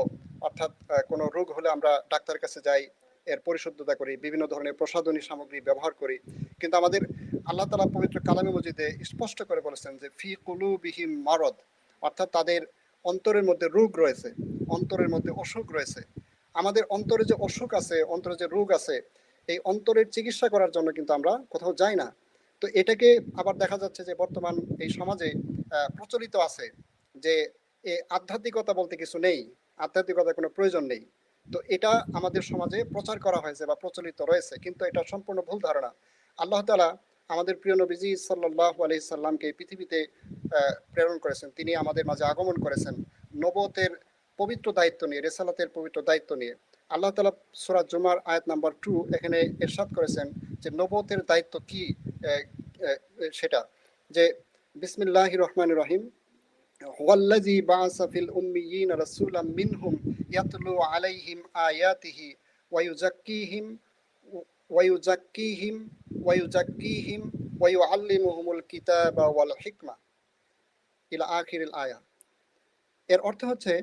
Speaker 2: অর্থাৎ কোনো রোগ হলে আমরা ডাক্তারের কাছে যাই, এর পরিশুদ্ধতা করি, বিভিন্ন ধরনের প্রসাধনী সামগ্রী ব্যবহার করি, কিন্তু আমাদের আল্লাহ তাআলা পবিত্র কালামে মজিদে স্পষ্ট করে বলেছেন যে ফি কুলুবিহিম মারদ, অর্থাৎ তাদের অন্তরের মধ্যে রোগ রয়েছে, অন্তরের মধ্যে অসুখ রয়েছে। আমাদের অন্তরে যে অসুখ আছে, অন্তরে যে রোগ আছে, এই অন্তরের চিকিৎসা করার জন্য কিন্তু আমরা কোথাও যাই না। তো এটাকে আবার দেখা যাচ্ছে যে বর্তমান এই সমাজে প্রচলিত আছে যে আধ্যাত্মিকতা বলতে কিছু নেই, আধ্যাত্মিকতার কোনো প্রয়োজন নেই। তো এটা আমাদের সমাজে প্রচার করা হয়েছে বা প্রচলিত রয়েছে, কিন্তু এটা সম্পূর্ণ ভুল ধারণা। আল্লাহ তাআলা আমাদের প্রিয় নবীজি সাল্লাল্লাহু আলাইহি সাল্লামকে পৃথিবীতে প্রেরণ করেছেন, তিনি আমাদের মাঝে আগমন করেছেন নবুয়তের পবিত্র দায়িত্ব নিয়ে, রেসালাতের পবিত্র দায়িত্ব নিয়ে। আল্লাহ তাআলা সূরা জুমার আয়াত নাম্বার 2 এখানে ইরশাদ করেছেন যে নবুয়তের দায়িত্ব কি, সেটা যে বিসমিল্লাহির রহমানির রহিম, হুয়াল্লাযী বাআসা ফিল উম্মিয়িনা রাসূলাম মিনহুম ইয়াতলু আলাইহিম আয়াতিহি ওয়া ইউযাক্কিহিম ওয়া ইউযাক্কিহিম ওয়া ইউযাক্কিহিম ওয়া ইউআল্লিমুহুমুল কিতাবা ওয়াল হিকমা ইলা আখিরিল আয়া। এর অর্থ হচ্ছে,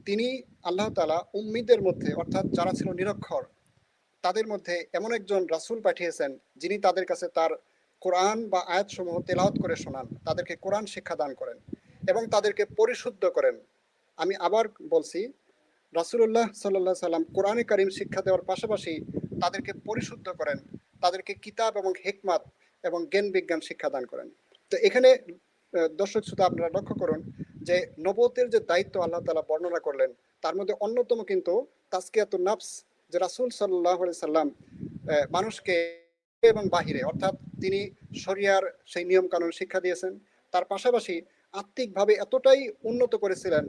Speaker 2: তিনি আল্লাহ তাআলা উম্মীদের মধ্যে, অর্থাৎ যারা ছিল নিরক্ষর, তাদের মধ্যে এমন একজন রাসূল পাঠিয়েছেন যিনি তাদের কাছে তার কোরআন বা আয়াতসমূহ তেলাওয়াত করে শোনান, তাদেরকে কোরআন শিক্ষা দান করেন এবং তাদেরকে পরিশুদ্ধ করেন। আমি আবার বলছি, রাসূলুল্লাহ সাল্লাল্লাহু আলাইহি সাল্লাম কোরআনে কারীম শিক্ষা দেওয়ার পাশাপাশি তাদেরকে পরিশুদ্ধ করেন, তাদেরকে কিতাব এবং হিকমাত এবং জ্ঞান বিজ্ঞান শিক্ষাদান করেন। তো এখানে দর্শক শ্রোতা আপনারা লক্ষ্য করুন যে নবুয়তের যে দায়িত্ব আল্লাহ তাআলা বর্ণনা করলেন, তার মধ্যে অন্যতম কিন্তু তাজকিয়াতুন নফস, যে রাসূল সাল্লাল্লাহু আলাইহি সাল্লাম মানুষকে এবং বাহিরে, অর্থাৎ তিনি শরিয়ার সেই নিয়ম কানুন শিক্ষা দিয়েছেন, তার পাশাপাশি আত্মিকভাবে এতটাই উন্নত করেছিলেন।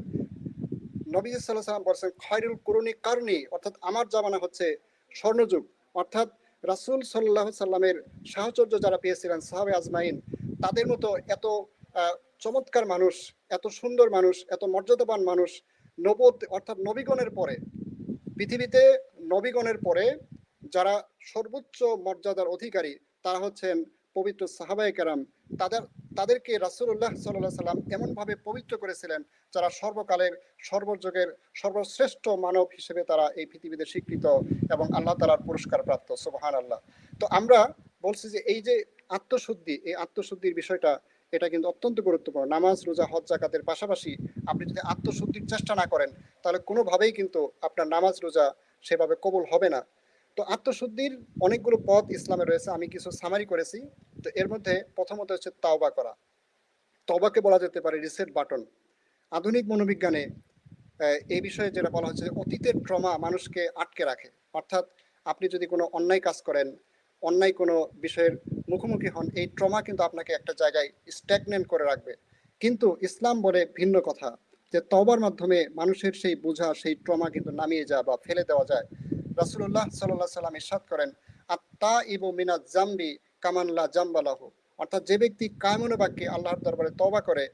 Speaker 2: নবী সাল্লাল্লাহু আলাইহি সাল্লাম বলেছেন খায়রুল কুরুনি কারনি, অর্থাৎ আমার জামানা হচ্ছে স্বর্ণযুগ। অর্থাৎ রাসূল সাল্লাল্লাহু আলাইহি সাল্লামের সাহচর্য যারা পেয়েছিলেন সাহাবে আজমাইন, তাদের মতো এত চমৎকার মানুষ, এত সুন্দর মানুষ, এত মর্যাদাবান মানুষ নবুয়ত অর্থাৎ নবীগণের পরে, পৃথিবীতে নবীগণের পরে যারা সর্বোচ্চ মর্যাদার অধিকারী তারা হচ্ছেন পবিত্র সাহাবায়ে কেরাম। তাদেরকে রাসূলুল্লাহ সাল্লাল্লাহু আলাইহি সাল্লাম এমনভাবে পবিত্র করেছিলেন যারা সর্বকালের সর্বযুগের সর্বশ্রেষ্ঠ মানব হিসেবে তারা এই পৃথিবীতে স্বীকৃত এবং আল্লাহ তাআলার পুরস্কার প্রাপ্ত। সুবহানাল্লাহ। তো আমরা বলছি যে এই যে আত্মশুদ্ধি, এই আত্মশুদ্ধির বিষয়টা এটা কিন্তু অত্যন্ত গুরুত্বপূর্ণ। নামাজ, রোজা, হজ, যাকাতের পাশাপাশি আপনি যদি আত্মশুদ্ধির চেষ্টা না করেন তাহলে কোনোভাবেই কিন্তু আপনার নামাজ রোজা সেভাবে কবুল হবে না। তো আত্মশুদ্ধির অনেকগুলো পথ ইসলামে রয়েছে, আমি কিছু সামারি করেছি। তো এর মধ্যে প্রথমত হচ্ছে তাওবা করা। তওবাকে বলা যেতে পারে রিসেট বাটন। আধুনিক মনোবিজ্ঞানে এই বিষয়ে যেটা বলা হচ্ছে অতীতের ট্রমা মানুষকে আটকে রাখে। অর্থাৎ আপনি যদি কোনো অন্যায় কাজ করেন, অন্যায় কোনো বিষয়ের মুখোমুখি হন, এই ট্রমা কিন্তু আপনাকে একটা জায়গায় স্ট্যাগনেন্ট করে রাখবে। কিন্তু ইসলাম বলে ভিন্ন কথা, যে তওবার মাধ্যমে মানুষের সেই বোঝা, সেই ট্রমা কিন্তু নামিয়ে যায় বা ফেলে দেওয়া যায়। রাসূলুল্লাহ সাল্লাল্লাহু আলাইহি সাল্লাম ইরশাদ করেন আত্তাইবু মিনাজ জামবি কামান লা জামবা লাহু। অর্থাৎ যে ব্যক্তি কায়মনে বাক্যে আল্লাহর দরবারে তওবা করে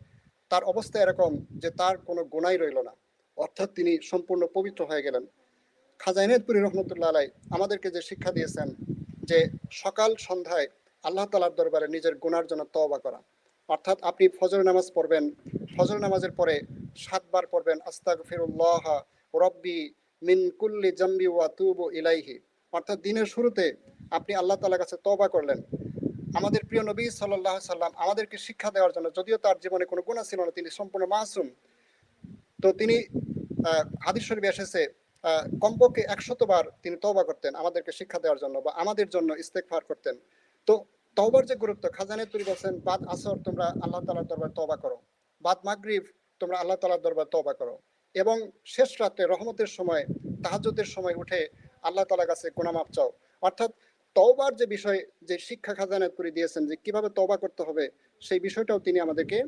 Speaker 2: তার অবস্থা এরকম যে তার কোনো গুনাহ রইল না, অর্থাৎ তিনি সম্পূর্ণ পবিত্র হয়ে গেলেন। খাজা ইনায়েতপুরী রহমতুল্লাহ আলাই আমাদেরকে যে শিক্ষা দিয়েছেন যে সকাল সন্ধ্যায় আল্লাহ তাআলার দরবারে নিজের গুনার জন্য তওবা করা। অর্থাৎ আপনি ফজর নামাজ পড়বেন, ফজর নামাজের পরে ৭ বার পড়বেন আস্তাগফিরুল্লাহ রব্বি মিন কুল্লি জামবি ওয়া আতুবু ইলাইহি। অর্থাৎ দিনের শুরুতে আপনি আল্লাহ তাআলার কাছে তওবা করলেন। আমাদের প্রিয় নবী সাল্লাল্লাহু আলাইহি সাল্লাম আমাদেরকে শিক্ষা দেওয়ার জন্য, যদিও তার জীবনে কোনো গুনাহ ছিল না, তিনি সম্পূর্ণ মাসুম, তো তিনি হাদিস শরীফে এসেছে কমপক্ষে ১০০ বার তিনি তওবা করতেন আমাদেরকে শিক্ষা দেওয়ার জন্য বা আমাদের জন্য ইস্তেগফার করতেন। তো তওবার যে গুরুত্ব, খাজা ইনায়েতপুরী বলেছেন বাদ আসর তোমরা আল্লাহ তাআলার দরবারে তওবা করো, বাদ মাগরিব তোমরা আল্লাহ তাআলার দরবারে তওবা করো, এবং শেষ রাতে রহমতের সময় তাহাজ্জুদের সময় উঠে আল্লাহ তাআলার কাছে গুনাহ মাফ চাও। অর্থাৎ তওবার যে বিষয়, যে শিক্ষা খাজা ইনায়েতপুরী দিয়েছেন যে কিভাবে তওবা করতে হবে, সেই বিষয়টাও তিনি আমাদেরকে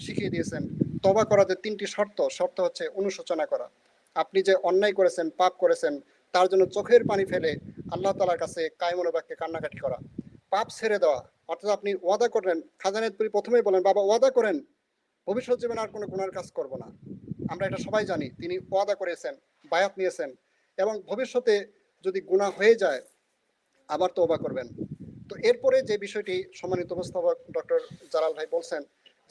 Speaker 2: শিখিয়ে দিয়েছেন। তওবা করাতে ৩টি শর্ত হচ্ছে অনুশোচনা করা। আপনি যে অন্যায় করেছেন, পাপ করেছেন, তার জন্য চোখের পানি ফেলে আল্লাহ তাআলার কাছে কায়মনে বাক্যে কান্নাকাটি করা। পাপ ছেড়ে দেওয়া, অর্থাৎ আপনি ওয়াদা করলেন, খাজা ইনায়েতপুরী প্রথমেই বলেন বাবা ওয়াদা করেন ভবিষ্যৎ জীবনে আর কোনো গুনার কাজ করব না। আমরা এটা সবাই জানি, তিনি ওয়াদা করেছেন, বায়াত নিয়েছেন, এবং ভবিষ্যতে যদি গুনাহ হয়ে যায় আবার তওবা করবেন। তো এরপরে যে বিষয়টি সম্মানিত উপস্থাপক ডক্টর জালাল ভাই বলছেন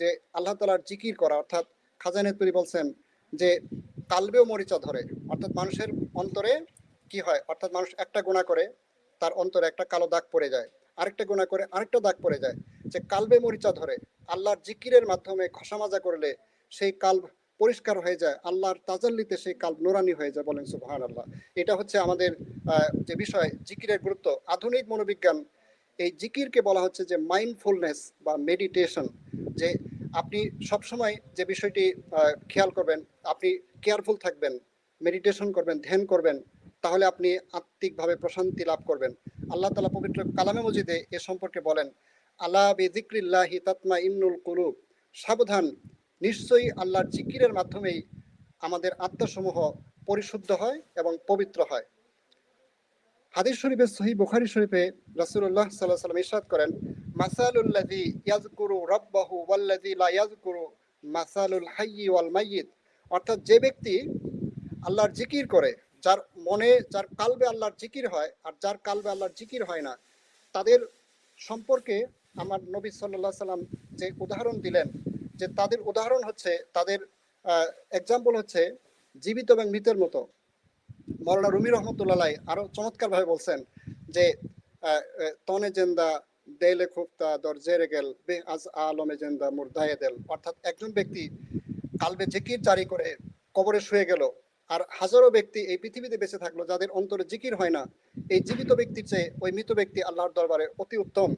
Speaker 2: যে আল্লাহ তাআলার জিকির করা, অর্থাৎ খাজা ইনায়েতপুরী বলছেন যে কালবেও মরিচা ধরে, অর্থাৎ মানুষের অন্তরে কি হয়, অর্থাৎ মানুষ একটা গুনাহ করে তার অন্তরে একটা কালো দাগ পড়ে যায়, আরেকটা গুনাহ করে আরেকটা দাগ পড়ে যায়, যে কালবে মরিচা ধরে। আল্লাহর জিকিরের মাধ্যমে ঘষা মাজা করলে সেই কাল্ব পরিষ্কার হয়ে যায়, আল্লাহর তাজাল্লিতে সেই কাল্ব নুরানি হয়ে যায়। বলেন সুবহানাল্লাহ। এটা হচ্ছে আমাদের যে বিষয় জিকিরের গুরুত্ব। আধুনিক মনোবিজ্ঞান এই জিকিরকে বলা হচ্ছে যে মাইন্ডফুলনেস বা মেডিটেশন, যে আপনি সবসময় যে বিষয়টি খেয়াল করবেন, আপনি কেয়ারফুল থাকবেন, মেডিটেশন করবেন, ধ্যান করবেন, তাহলে আপনি আত্মিকভাবে প্রশান্তি লাভ করবেন। আল্লাহ তাআলা পবিত্র কালামে মজিদে এ সম্পর্কে বলেন আলা বিযিকরিল্লাহি তাতমাইন্নুল কুলুব, সাবধান, নিশ্চয়ই আল্লাহর জিকিরের মাধ্যমেই আমাদের আত্মাসমূহ পরিশুদ্ধ হয় এবং পবিত্র হয়। হাদিস শরীফে সহিহ বুখারী শরীফে রাসূলুল্লাহ সাল্লাল্লাহু আলাইহি ওয়াসাল্লাম ইরশাদ করেন মাসালুল্লাযী ইয়াযকুরু রাব্বাহু ওয়াল্লাযী লা ইয়াযকুরু মাসালুল হাইয়্যি ওয়াল মাইয়িত। অর্থাৎ যে ব্যক্তি আল্লাহর জিকির করে, যার মনে, যার কালবে আল্লাহর জিকির হয় আর যার কালবে আল্লাহর জিকির হয় না, তাদের সম্পর্কে আমার নবী সাল্লাল্লাহু আলাইহি সাল্লাম যে উদাহরণ দিলেন, যে তাদের উদাহরণ হচ্ছে, তাদের এক্সাম্পল হচ্ছে জীবিত এবং মৃতের মতো। মওলানা রুমি রহমতুল্লাহ আলাই আরো চমৎকার ভাবে বলছেন যে তনে জেন্দা দেলে খুফতা দরজেরে গেল বে আজ আলমে জেন্দা মুরদায়ে দেল। অর্থাৎ একজন ব্যক্তি কালবে জিকির জারি করে কবরে শুয়ে গেল, আর হাজারো ব্যক্তি এই পৃথিবীতে বেঁচে থাকলো যাদের অন্তরে জিকির হয় না, এই জীবিত ব্যক্তির চেয়ে ওই মৃত ব্যক্তি আল্লাহর দরবারে অতি উত্তম।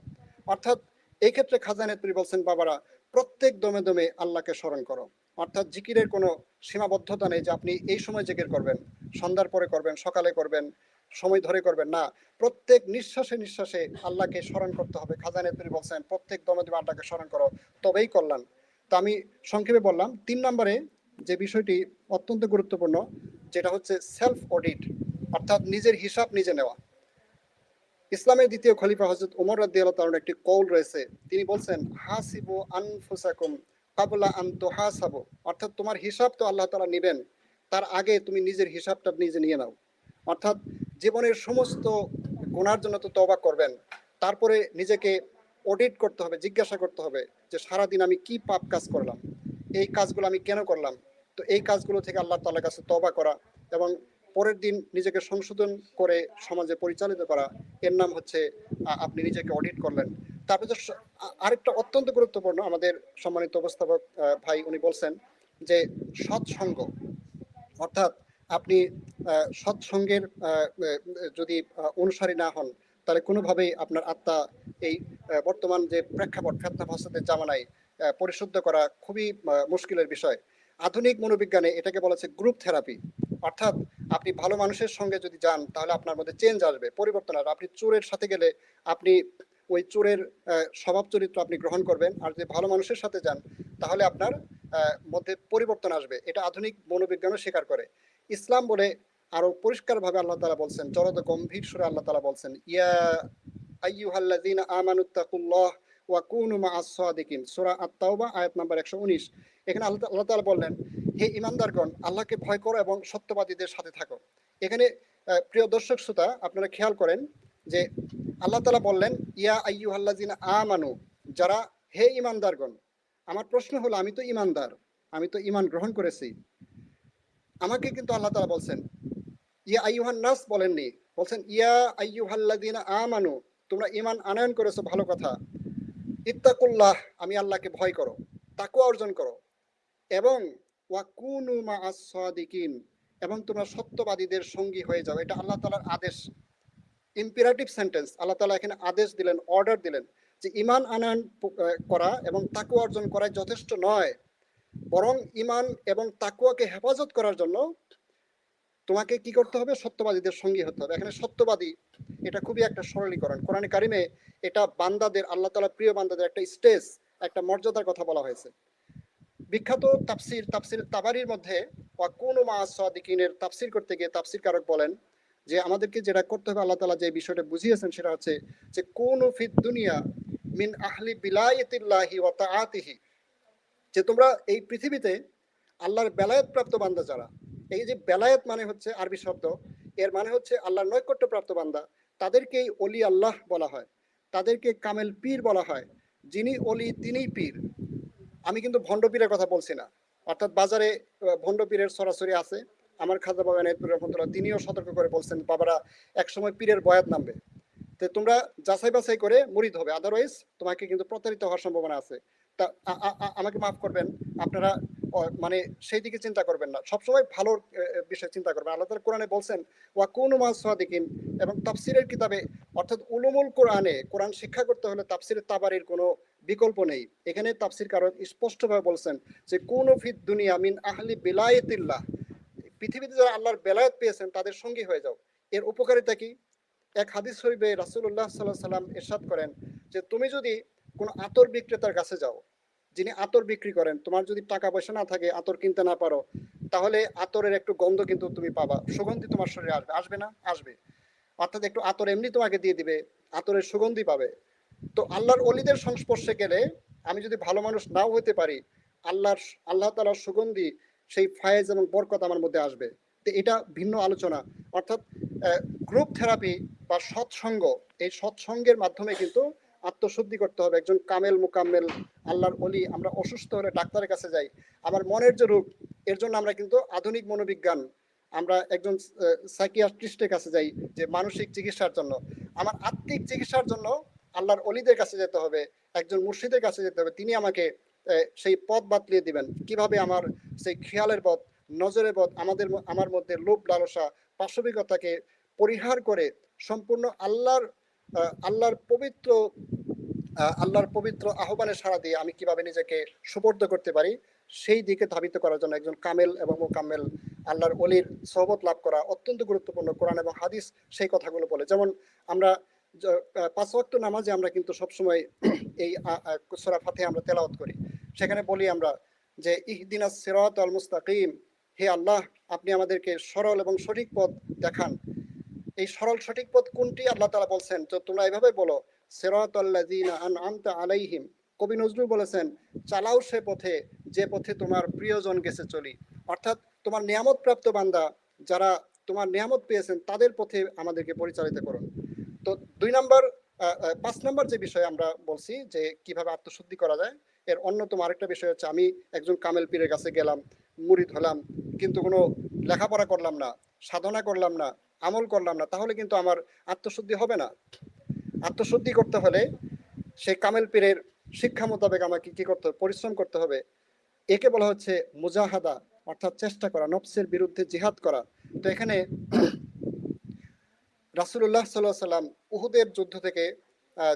Speaker 2: অর্থাৎ এই ক্ষেত্রে খাজা নেত্রী বলছেন, বাবারা প্রত্যেক দমে দমে আল্লাহকে স্মরণ করো। অর্থাৎ জিকিরের কোনো সীমাবদ্ধতা নেই যে আপনি এই সময় জিকির করবেন, সন্ধ্যার পরে করবেন, সকালে করবেন, সময় ধরে করবেন না। প্রত্যেক নিঃশ্বাসে নিঃশ্বাসে আল্লাহকে স্মরণ করতে হবে। খাজা নেত্রী বলছেন প্রত্যেক দমে দমে আল্লাহকে স্মরণ করো, তবেই কল্যাণ। তো আমি সংক্ষেপে বললাম। 3 নম্বরে যে বিষয়টি অত্যন্ত গুরুত্বপূর্ণ, যেটা হচ্ছে সেলফ অডিট, অর্থাৎ নিজের হিসাব নিজে নেওয়া। ইসলামের দ্বিতীয় খলিফা হযরত ওমর রাদিয়াল্লাহু তাআলার একটি কওল রয়েছে। তিনি বলছেন, হাসিবু আনফুসাকুম ক্বাবলা আন তুহাসাবু, অর্থাৎ তোমার হিসাব তো আল্লাহ তাআলা নেবেন, তার আগে তুমি নিজের হিসাবটা নিজে নিয়ে নাও। অর্থাৎ জীবনের সমস্ত গুনার জন্য তো তওবা করবেন, তারপরে নিজেকে অডিট করতে হবে, জিজ্ঞাসা করতে হবে যে সারাদিন আমি কি পাপ কাজ করলাম, এই কাজগুলো আমি কেন করলাম। তো এই কাজগুলো থেকে আল্লাহ তাআলার কাছে তওবা করা এবং পরের দিন নিজেকে সংশোধন করে সমাজে পরিচালিত করা, এর নাম হচ্ছে আপনি নিজেকে অডিট করলেন। তারপরে আরেকটা অত্যন্ত গুরুত্বপূর্ণ, আমাদের সম্মানিত উপস্থাপক ভাই উনি বলছেন যে সৎসঙ্গ, অর্থাৎ আপনি সৎসঙ্গের যদি অনুসারী না হন, তাহলে কোনোভাবেই আপনার আত্মা এই বর্তমান যে প্রেক্ষাপট ফেতনা ফাসাদের জামানায় পরিশুদ্ধ করা খুবই মুশকিলের বিষয়। আধুনিক মনোবিজ্ঞানে এটাকে বলা হচ্ছে গ্রুপ থেরাপি। অর্থাৎ আপনি ভালো মানুষের সঙ্গে যদি যান তাহলে আপনার মধ্যে চেঞ্জ আসবে, পরিবর্তন আসবে। আপনি চোরের সাথে গেলে আপনি ওই চোরের স্বভাব চরিত্র আপনি গ্রহণ করবেন, আর যদি ভালো মানুষের সাথে যান তাহলে আপনার মধ্যে পরিবর্তন আসবে। এটা আধুনিক মনোবিজ্ঞানও স্বীকার করে। ইসলাম বলে আরো পরিষ্কারভাবে আল্লাহ তাআলা বলছেন, জলদ গম্ভীর সুরে আল্লাহ তাআলা বলছেন, ইয়া আইয়ুহাল্লাযীনা আমানুত্তাকুল্লাহ ওয়া কুনু মাআস সাদিকিন, সূরা আত-তাওবা আয়াত নাম্বার 119। এখানে আল্লাহ তাআলা বললেন, হে ঈমানদারগণ, আল্লাহকে ভয় করো এবং সত্যবাদীদের সাথে থাকো। এখানে প্রিয় দর্শক শ্রোতা, আপনারা খেয়াল করেন যে আল্লাহ তাআলা বললেন ইয়া আইয়ুহাল্লাযীনা আমানু, যারা হে ঈমানদারগণ। আমার প্রশ্ন হলো, আমি তো ঈমানদার, আমি তো ঈমান গ্রহণ করেছি, আমাকে কিন্তু আল্লাহ তাআলা বলছেন ইয়া আইয়ুহান নাস বলেননি, বলছেন ইয়া আইয়ুহাল্লাযীনা আমানু, তোমরা ঈমান আনয়ন করেছো, ভালো কথা। ইত্তাকুল্লাহ, আমি আল্লাহকে ভয় করো, তাকওয়া অর্জন করো, এবং ওয়া কুনু মাআস সাদিকিন, এবং তোমরা সত্যবাদীদের সঙ্গী হয়ে যাও। এটা আল্লাহ তাআলার আদেশ, ইম্পেরাটিভ সেন্টেন্স। আল্লাহ তাআলা এখানে আদেশ দিলেন, অর্ডার দিলেন যে ঈমান আনয়ন করা এবং তাকওয়া অর্জন করাই যথেষ্ট নয়, বরং ঈমান এবং তাকওয়াকে হেফাজত করার জন্য তোমাকে কি করতে হবে? সত্যবাদীদের সঙ্গী হতে হবে। এখানে সত্যবাদী, এটা খুবই একটা সরলীকরণ। কোরআনে কারিমে এটা বান্দাদের, আল্লাহ তাআলা প্রিয় বান্দাদের একটা স্টেজ, একটা মর্যাদার কথা বলা হয়েছে। বিখ্যাত তাফসির তাবারির মধ্যে ওয়া কুনু মাআস সাদিকিনের তাফসির করতে গিয়ে তাফসির কারক বলেন যে আমাদেরকে যেটা করতে হবে, আল্লাহ তাআলা যে বিষয়টা বুঝিয়েছেন সেটা হচ্ছে যে কুনু ফিদ দুনিয়া মিন আহলি বিলায়াতিল্লাহি ওয়া তাআতিহি, যে তোমরা এই পৃথিবীতে আল্লাহর বেলায়েত প্রাপ্ত বান্দা যারা। এই যে বেলায়েত মানে হচ্ছে আরবি শব্দ, এর মানে হচ্ছে আল্লাহর নৈকট্য প্রাপ্ত বান্দা, তাদেরকেই অলি আল্লাহ বলা হয়, তাদেরকে কামেল পীর বলা হয়। যিনি অলি তিনিই পীর। আমি কিন্তু ভণ্ড পীরের কথা বলছি না। অর্থাৎ বাজারে ভণ্ড পীরের সরাসরি আছে। আমার খাজা বাবা নাইতুর রহমতুল্লাহ তিনিও সতর্ক করে বলছেন, বাবারা একসময় পীরের বয়াত নামবে, তো তোমরা যাচাই বাছাই করে মুরিদ হবে, আদারওয়াইজ তোমাকে কিন্তু প্রতারিত হওয়ার সম্ভাবনা আছে। তা আমাকে মাফ করবেন, আপনারা মানে সেই দিকে চিন্তা করবেন না, সবসময় ভালো বিষয় চিন্তা করবেন। আল্লাহ তাআলা কোরআনে বলছেন ওয়া কুনু মা'আস সাদিকিন, এবং তাফসীরের কিতাবে অর্থাৎ উলুমুল কোরআনে কোরআন শিক্ষা করতে হলে তাফসীরে তাবারির কোনো বিকল্প নেই। এখানে তাফসীর কারক স্পষ্টভাবে বলছেন যে কুনু ফিদ দুনিয়া মিন আহলি বিলায়াতিল্লাহ, পৃথিবীতে যারা আল্লাহর বেলায়েত পেয়েছেন তাদের সঙ্গী হয়ে যাও। এর উপকারিতা কি? এক হাদিস শরীফে রাসূলুল্লাহ সাল্লাল্লাহু আলাইহি সাল্লাম ইরশাদ করেন যে তুমি যদি কোনো আতর বিক্রেতার কাছে যাও, যিনি আতর বিক্রি করেন, তোমার যদি টাকা পয়সা না থাকে, আতর কিনতে না পারো, তাহলে আতরের একটু গন্ধ কিন্তু তুমি পাবা, সুগন্ধি তোমার শরীরে আসবে, আসবে না? আসবে। অর্থাৎ একটু আতর এমনি তোমাকে দিয়ে দিবে, আতরের সুগন্ধি পাবে। তো আল্লাহর অলিদের সংস্পর্শে গেলে আমি যদি ভালো মানুষ নাও হতে পারি, আল্লাহ তাআলার সুগন্ধি, সেই ফায়েজ এবং বরকত আমার মধ্যে আসবে। তো এটা ভিন্ন আলোচনা। অর্থাৎ গ্রুপ থেরাপি বা সৎসঙ্গ, এই সৎসঙ্গের মাধ্যমে কিন্তু আত্মশুদ্ধি করতে হবে। একজন কামেল মুকাম্মেল আল্লাহর অলি, আমরা অসুস্থ হলে ডাক্তারের কাছে যাই, আমার মনের যে রোগ, এর জন্য আমরা কিন্তু আধুনিক মনোবিজ্ঞান, আমরা একজন সাইকিয়াট্রিস্টের কাছে যাই যে মানসিক চিকিৎসার জন্য। আমার আত্মিক চিকিৎসার জন্য আল্লাহর অলিদের কাছে যেতে হবে, একজন মুর্শিদের কাছে যেতে হবে, তিনি আমাকে সেই পথ বাতলিয়ে দিবেন, কিভাবে আমার সেই খেয়ালের পথ নজরে বদ, আমার মধ্যে লোভ লালসা পাশবিকতাকে পরিহার করে সম্পূর্ণ আল্লাহর পবিত্র আহ্বানে সাড়া দিয়ে আমি কিভাবে নিজেকে সুপর্দ করতে পারি সেই দিকে ধাবিত করার জন্য একজন কামেল এবং মোকাম্মেল আল্লাহর ওলির সোহবত লাভ করা অত্যন্ত গুরুত্বপূর্ণ। কোরআন এবং হাদিস সেই কথাগুলো বলে। যেমন আমরা 5 ওয়াক্ত নামাজে আমরা কিন্তু সবসময় এই সূরা ফাতিহা আমরা তেলাওয়াত করি, সেখানে বলি আমরা যে ইহদিনাস সিরাতাল মুস্তাকিম, হে আল্লাহ আপনি আমাদেরকে সরল এবং সঠিক পথ দেখান। এই সরল সঠিক পথ কোনটি আল্লাহ তাআলা বলছেন, তো তোমরা এভাবে বলো সিরাতাল্লাযিনা আনআমতা আলাইহিম। কবি নজরুল বলেছেন, চালাও সে পথে যে পথে তোমার প্রিয়জন গেছে চলি। অর্থাৎ তোমার নিয়ামত প্রাপ্ত বান্দা যারা তোমার নিয়ামত পেয়েছেন তাদের পথে আমাদেরকে পরিচালিত করুন। তো 5 নম্বর যে বিষয় আমরা বলছি যে কিভাবে আত্মশুদ্ধি করা যায়, এর অন্যতম আরেকটা বিষয় হচ্ছে আমি একজন কামেল পীরের কাছে গেলাম, মুরিদ হলাম, কিন্তু কোনো লেখাপড়া করলাম না, সাধনা করলাম না, আমল করলাম না, তাহলে কিন্তু আমার আত্মশুদ্ধি হবে না। আত্মশুদ্ধি করতে হলে সেই কামেল পীরের শিক্ষা মোতাবেক আমাকে কি করতে হবে, পরিশ্রম করতে হবে। একে বলা হচ্ছে মুজাহাদা, অর্থাৎ চেষ্টা করা, নফসের বিরুদ্ধে জিহাদ করা। তো এখানে রাসূলুল্লাহ সাল্লাল্লাহু আলাইহি সাল্লাম উহুদের যুদ্ধ থেকে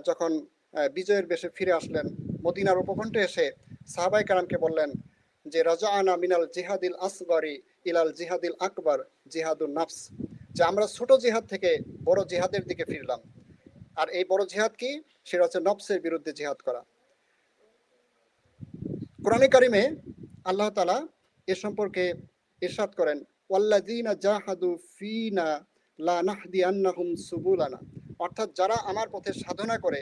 Speaker 2: যখন বিজয়ের বেশে ফিরে আসলেন, মদিনার উপকণ্ঠে এসে সাহাবায়ে কেরামকে বললেন যে রাজাআনা মিনাল জিহাদিল আসগরি ইলাল জিহাদিল আকবার জিহাদুন নাফস, যে আমরা ছোট জিহাদ থেকে বড় জিহাদের দিকে ফিরলাম। আর এই বড় জিহাদ কি, সেটা হচ্ছে নফসের বিরুদ্ধে জিহাদ করা। কোরআনে কারিমে আল্লাহ তাআলা এ সম্পর্কে ইরশাদ করেন, ওয়াল্লাযীনা জাহাদু ফিনা লানাহদিয়ান্নাহুম সুবুলানা, অর্থাৎ যারা আমার পথে সাধনা করে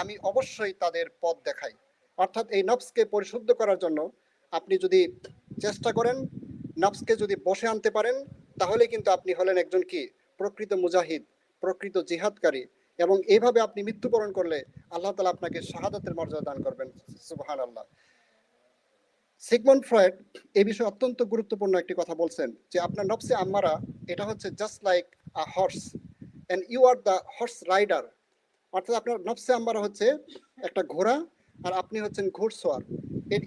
Speaker 2: আমি অবশ্যই তাদের পথ দেখাই। অর্থাৎ এই নফসকে পরিশুদ্ধ করার জন্য আপনি যদি চেষ্টা করেন, নফসকে যদি বশে আনতে পারেন, তাহলে কিন্তু আপনি হলেন একজন কি প্রকৃত মুজাহিদ, প্রকৃত জিহাদকারী। এবং এইভাবে আপনি মৃত্যুবরণ করলে আল্লাহ তাআলা আপনাকে শাহাদাতের মর্যাদা দান করবেন। সুবহানাল্লাহ। সিগমন্ড ফ্রয়েড এই বিষয়ে অত্যন্ত গুরুত্বপূর্ণ একটি কথা বলছেন যে আপনার নফসে আম্মারা এটা হচ্ছে just like a horse and you are the horse rider. অর্থাৎ আপনার নফসে আম্মারা হচ্ছে একটা ঘোড়া আর আপনি হচ্ছেন ঘোড়সওয়ার।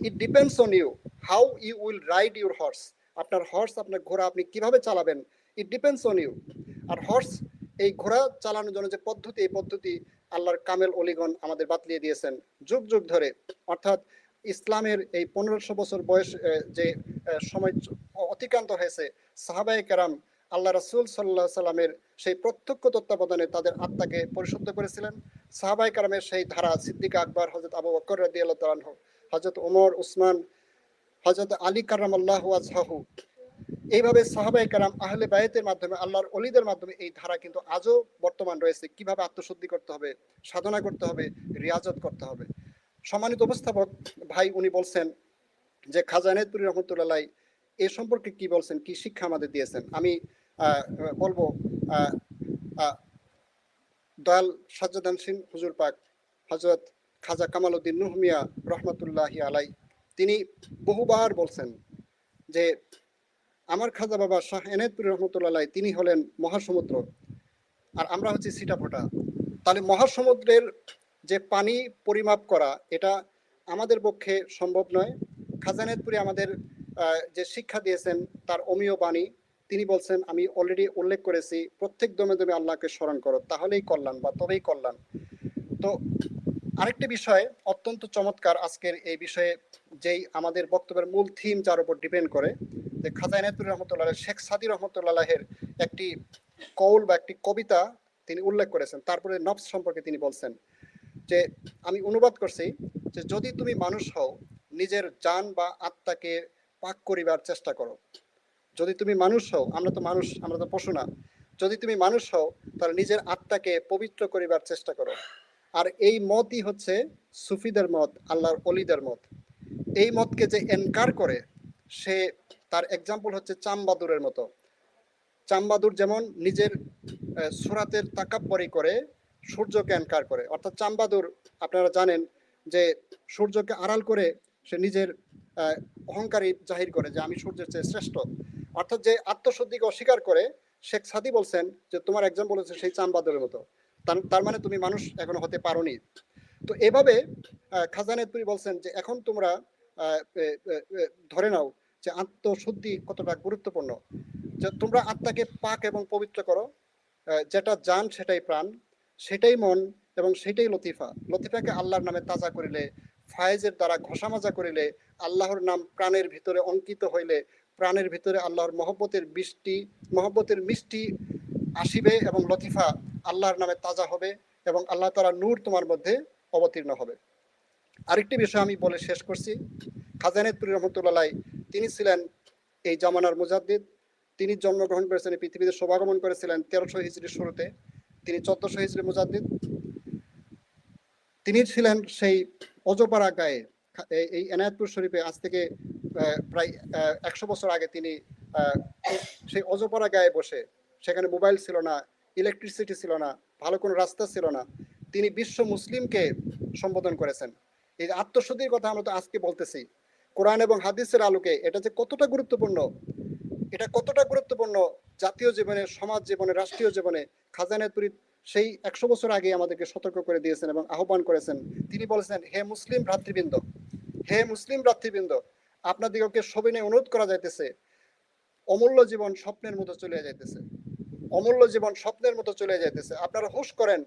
Speaker 2: It depends on you how you will ride your horse. আপনার হর্স, আপনার ঘোড়া আপনি কিভাবে চালাবেন, ইট ডিপেন্ডস অন ইউ। আর হর্স, এই ঘোড়া চালানোর জন্য যে পদ্ধতি, এই পদ্ধতি আল্লাহর কামেল অলিগণ আমাদের বাতলিয়ে দিয়েছেন যুগ যুগ ধরে। অর্থাৎ ইসলামের এই 1500 বছর বয়স যে সময় অতিক্রান্ত হয়েছে, সাহাবায়ে কেরাম আল্লাহ রাসূল সাল্লাল্লাহু আলাইহি সাল্লামের সেই প্রত্যক্ষ তত্ত্বাবধানে তাদের আত্মাকে পরিশুদ্ধ করেছিলেন। সাহাবায়ে কেরামের সেই ধারা সিদ্দিক আকবর, হযরত আবু বকর রাদিয়াল্লাহু তাআলা আনহু, হযরত ওমর, উসমান, হযরত আলী কাররামাল্লাহু ওয়াজহাহু, এইভাবে সাহাবায়ে কেরাম আহলে বায়তের মাধ্যমে, আল্লাহর ওলিদের মাধ্যমে এই ধারা কিন্তু আজও বর্তমান রয়েছে। কিভাবে আত্মশুদ্ধি করতে হবে, সাধনা করতে হবে, রিয়াজত করতে হবে। সম্মানিত উপস্থাপক ভাই উনি বলছেন যে খাজা এনায়েতপুরী রহমতুল্লাহ এ সম্পর্কে কি বলছেন, কি শিক্ষা আমাদের দিয়েছেন। আমি বলবো দয়াল সাজ্জাদানসীন হুজুর পাক হযরত খাজা কামাল উদ্দিন নূহ মিয়া রহমতুল্লাহি আলাই তিনি বহুবার বলছেন যে আমার খাজা বাবা শাহ এনায়েতপুরী রহমতুল্লাহ তিনি হলেন মহাসমুদ্র আর আমরা হচ্ছি ছিটাফোঁটা। তাহলে মহাসমুদ্রের যে পানি পরিমাপ করা এটা আমাদের পক্ষে সম্ভব নয়। খাজা এনায়েতপুরী আমাদের যে শিক্ষা দিয়েছেন তার অমীয় বাণী, তিনি বলছেন আমি অলরেডি উল্লেখ করেছি, প্রত্যেক দমে দমে আল্লাহকে স্মরণ করো তাহলেই কল্যাণ বা তবেই কল্যাণ। তো আরেকটি বিষয় অত্যন্ত চমৎকার আজকের এই বিষয়ে, যেই আমাদের বক্তব্যের মূল থিম যার উপর ডিপেন্ড করে, যে খাজা এনায়েতপুরী রহমতুল্লাহ শেখ সাদী রহমতুল্লাহের একটি কৌল বা একটি কবিতা তিনি উল্লেখ করেছেন। তারপরে নফস সম্পর্কে তিনি বলছেন যে আমি অনুবাদ করছি যে যদি তুমি মানুষ হও নিজের জান বা আত্মাকে পাক করিবার চেষ্টা করো। যদি তুমি মানুষ হও, আমরা তো মানুষ, আমরা তো পশু না, যদি তুমি মানুষ হও তাহলে নিজের আত্মাকে পবিত্র করিবার চেষ্টা করো। আর এই মতই হচ্ছে সুফিদের মত, আল্লাহর অলিদের মত। এই মতকে যে এনকার করে সে, তার এক্সাম্পল হচ্ছে চামবাদুরের মতো। চামবাদুর যেমন নিজের সুরাতের তাকাব্বরি করে সূর্যকে এনকার করে, অর্থাৎ চামবাদুর আপনারা জানেন যে সূর্যকে আড়াল করে সে নিজের অহংকারী জাহির করে যে আমি সূর্যের চেয়ে শ্রেষ্ঠ। অর্থাৎ যে আত্মশুদ্ধিকে অস্বীকার করে, শেখ সাদী বলছেন যে তোমার এক্সাম্পল হচ্ছে সেই চামবাদুরের মতো, তার মানে তুমি মানুষ এখনো হতে পারোনি। তো এভাবে খাজা এনায়েতপুরী বলছেন যে এখন তোমরা ধরে নাও যে আত্মশুদ্ধি কতটা গুরুত্বপূর্ণ। যে তোমরা আত্মাকে পাক এবং পবিত্র করো, যেটা জান সেটাই প্রাণ, সেটাই মন এবং সেটাই লতিফা। লতিফাকে আল্লাহর নামে তাজা করিলে, ফায়েজের দ্বারা ঘষামাজা করিলে, আল্লাহর নাম প্রাণের ভিতরে অঙ্কিত হইলে প্রাণের ভিতরে আল্লাহর মহব্বতের মিষ্টি আসিবে এবং লতিফা আল্লাহর নামে তাজা হবে এবং আল্লাহ তাআলা নূর তোমার মধ্যে অবতীর্ণ হবে। আরেকটি বিষয় আমি বলে শেষ করছি। খাজা নায়েতপুরী রহমতুল্লাহ তিনি ছিলেন এই জামানার মুজাদ্দিদ। তিনি জন্মগ্রহণ করেছেন, পৃথিবীতে শুভাগমন করেছিলেন 1300 হিজরির শুরুতে। তিনি 1400 হিজরি মুজাদ্দিদ। তিনি ছিলেন সেই অজপাড়া গায়ে, এই এনায়েতপুর শরীফে আজ থেকে প্রায় 100 বছর আগে তিনি সেই অজপাড়া গায়ে বসে, সেখানে মোবাইল ছিল না, ইলেকট্রিসিটি ছিল না, ভালো কোনো রাস্তা ছিল না, তিনি বিশ্ব মুসলিমকে সম্বোধন করেছেন। এই আত্মশুদ্ধির কথা আমরা তো আজকে বলতেছি, কোরআন এবং হাদিসের আলোকে এটা যে কতটা গুরুত্বপূর্ণ, এটা কতটা গুরুত্বপূর্ণ জাতীয় জীবনে, সমাজ জীবনে, রাষ্ট্রীয় জীবনে। খাজা নায়েতপুরী সেই 100 বছর আগে আমাদেরকে সতর্ক করে দিয়েছেন এবং আহ্বান করেছেন। তিনি বলেছেন, হে মুসলিম ভ্রাতৃবৃন্দ, হে মুসলিম ভ্রাতৃবৃন্দ, আপনাদিগকে সবিনয়ে অনুরোধ করা যাইতেছে, অমূল্য জীবন স্বপ্নের মতো চলে যাইতেছে, অমূল্য জীবন স্বপ্নের মতো চলে যাইতেছে। আপনারা হুঁশ করেন,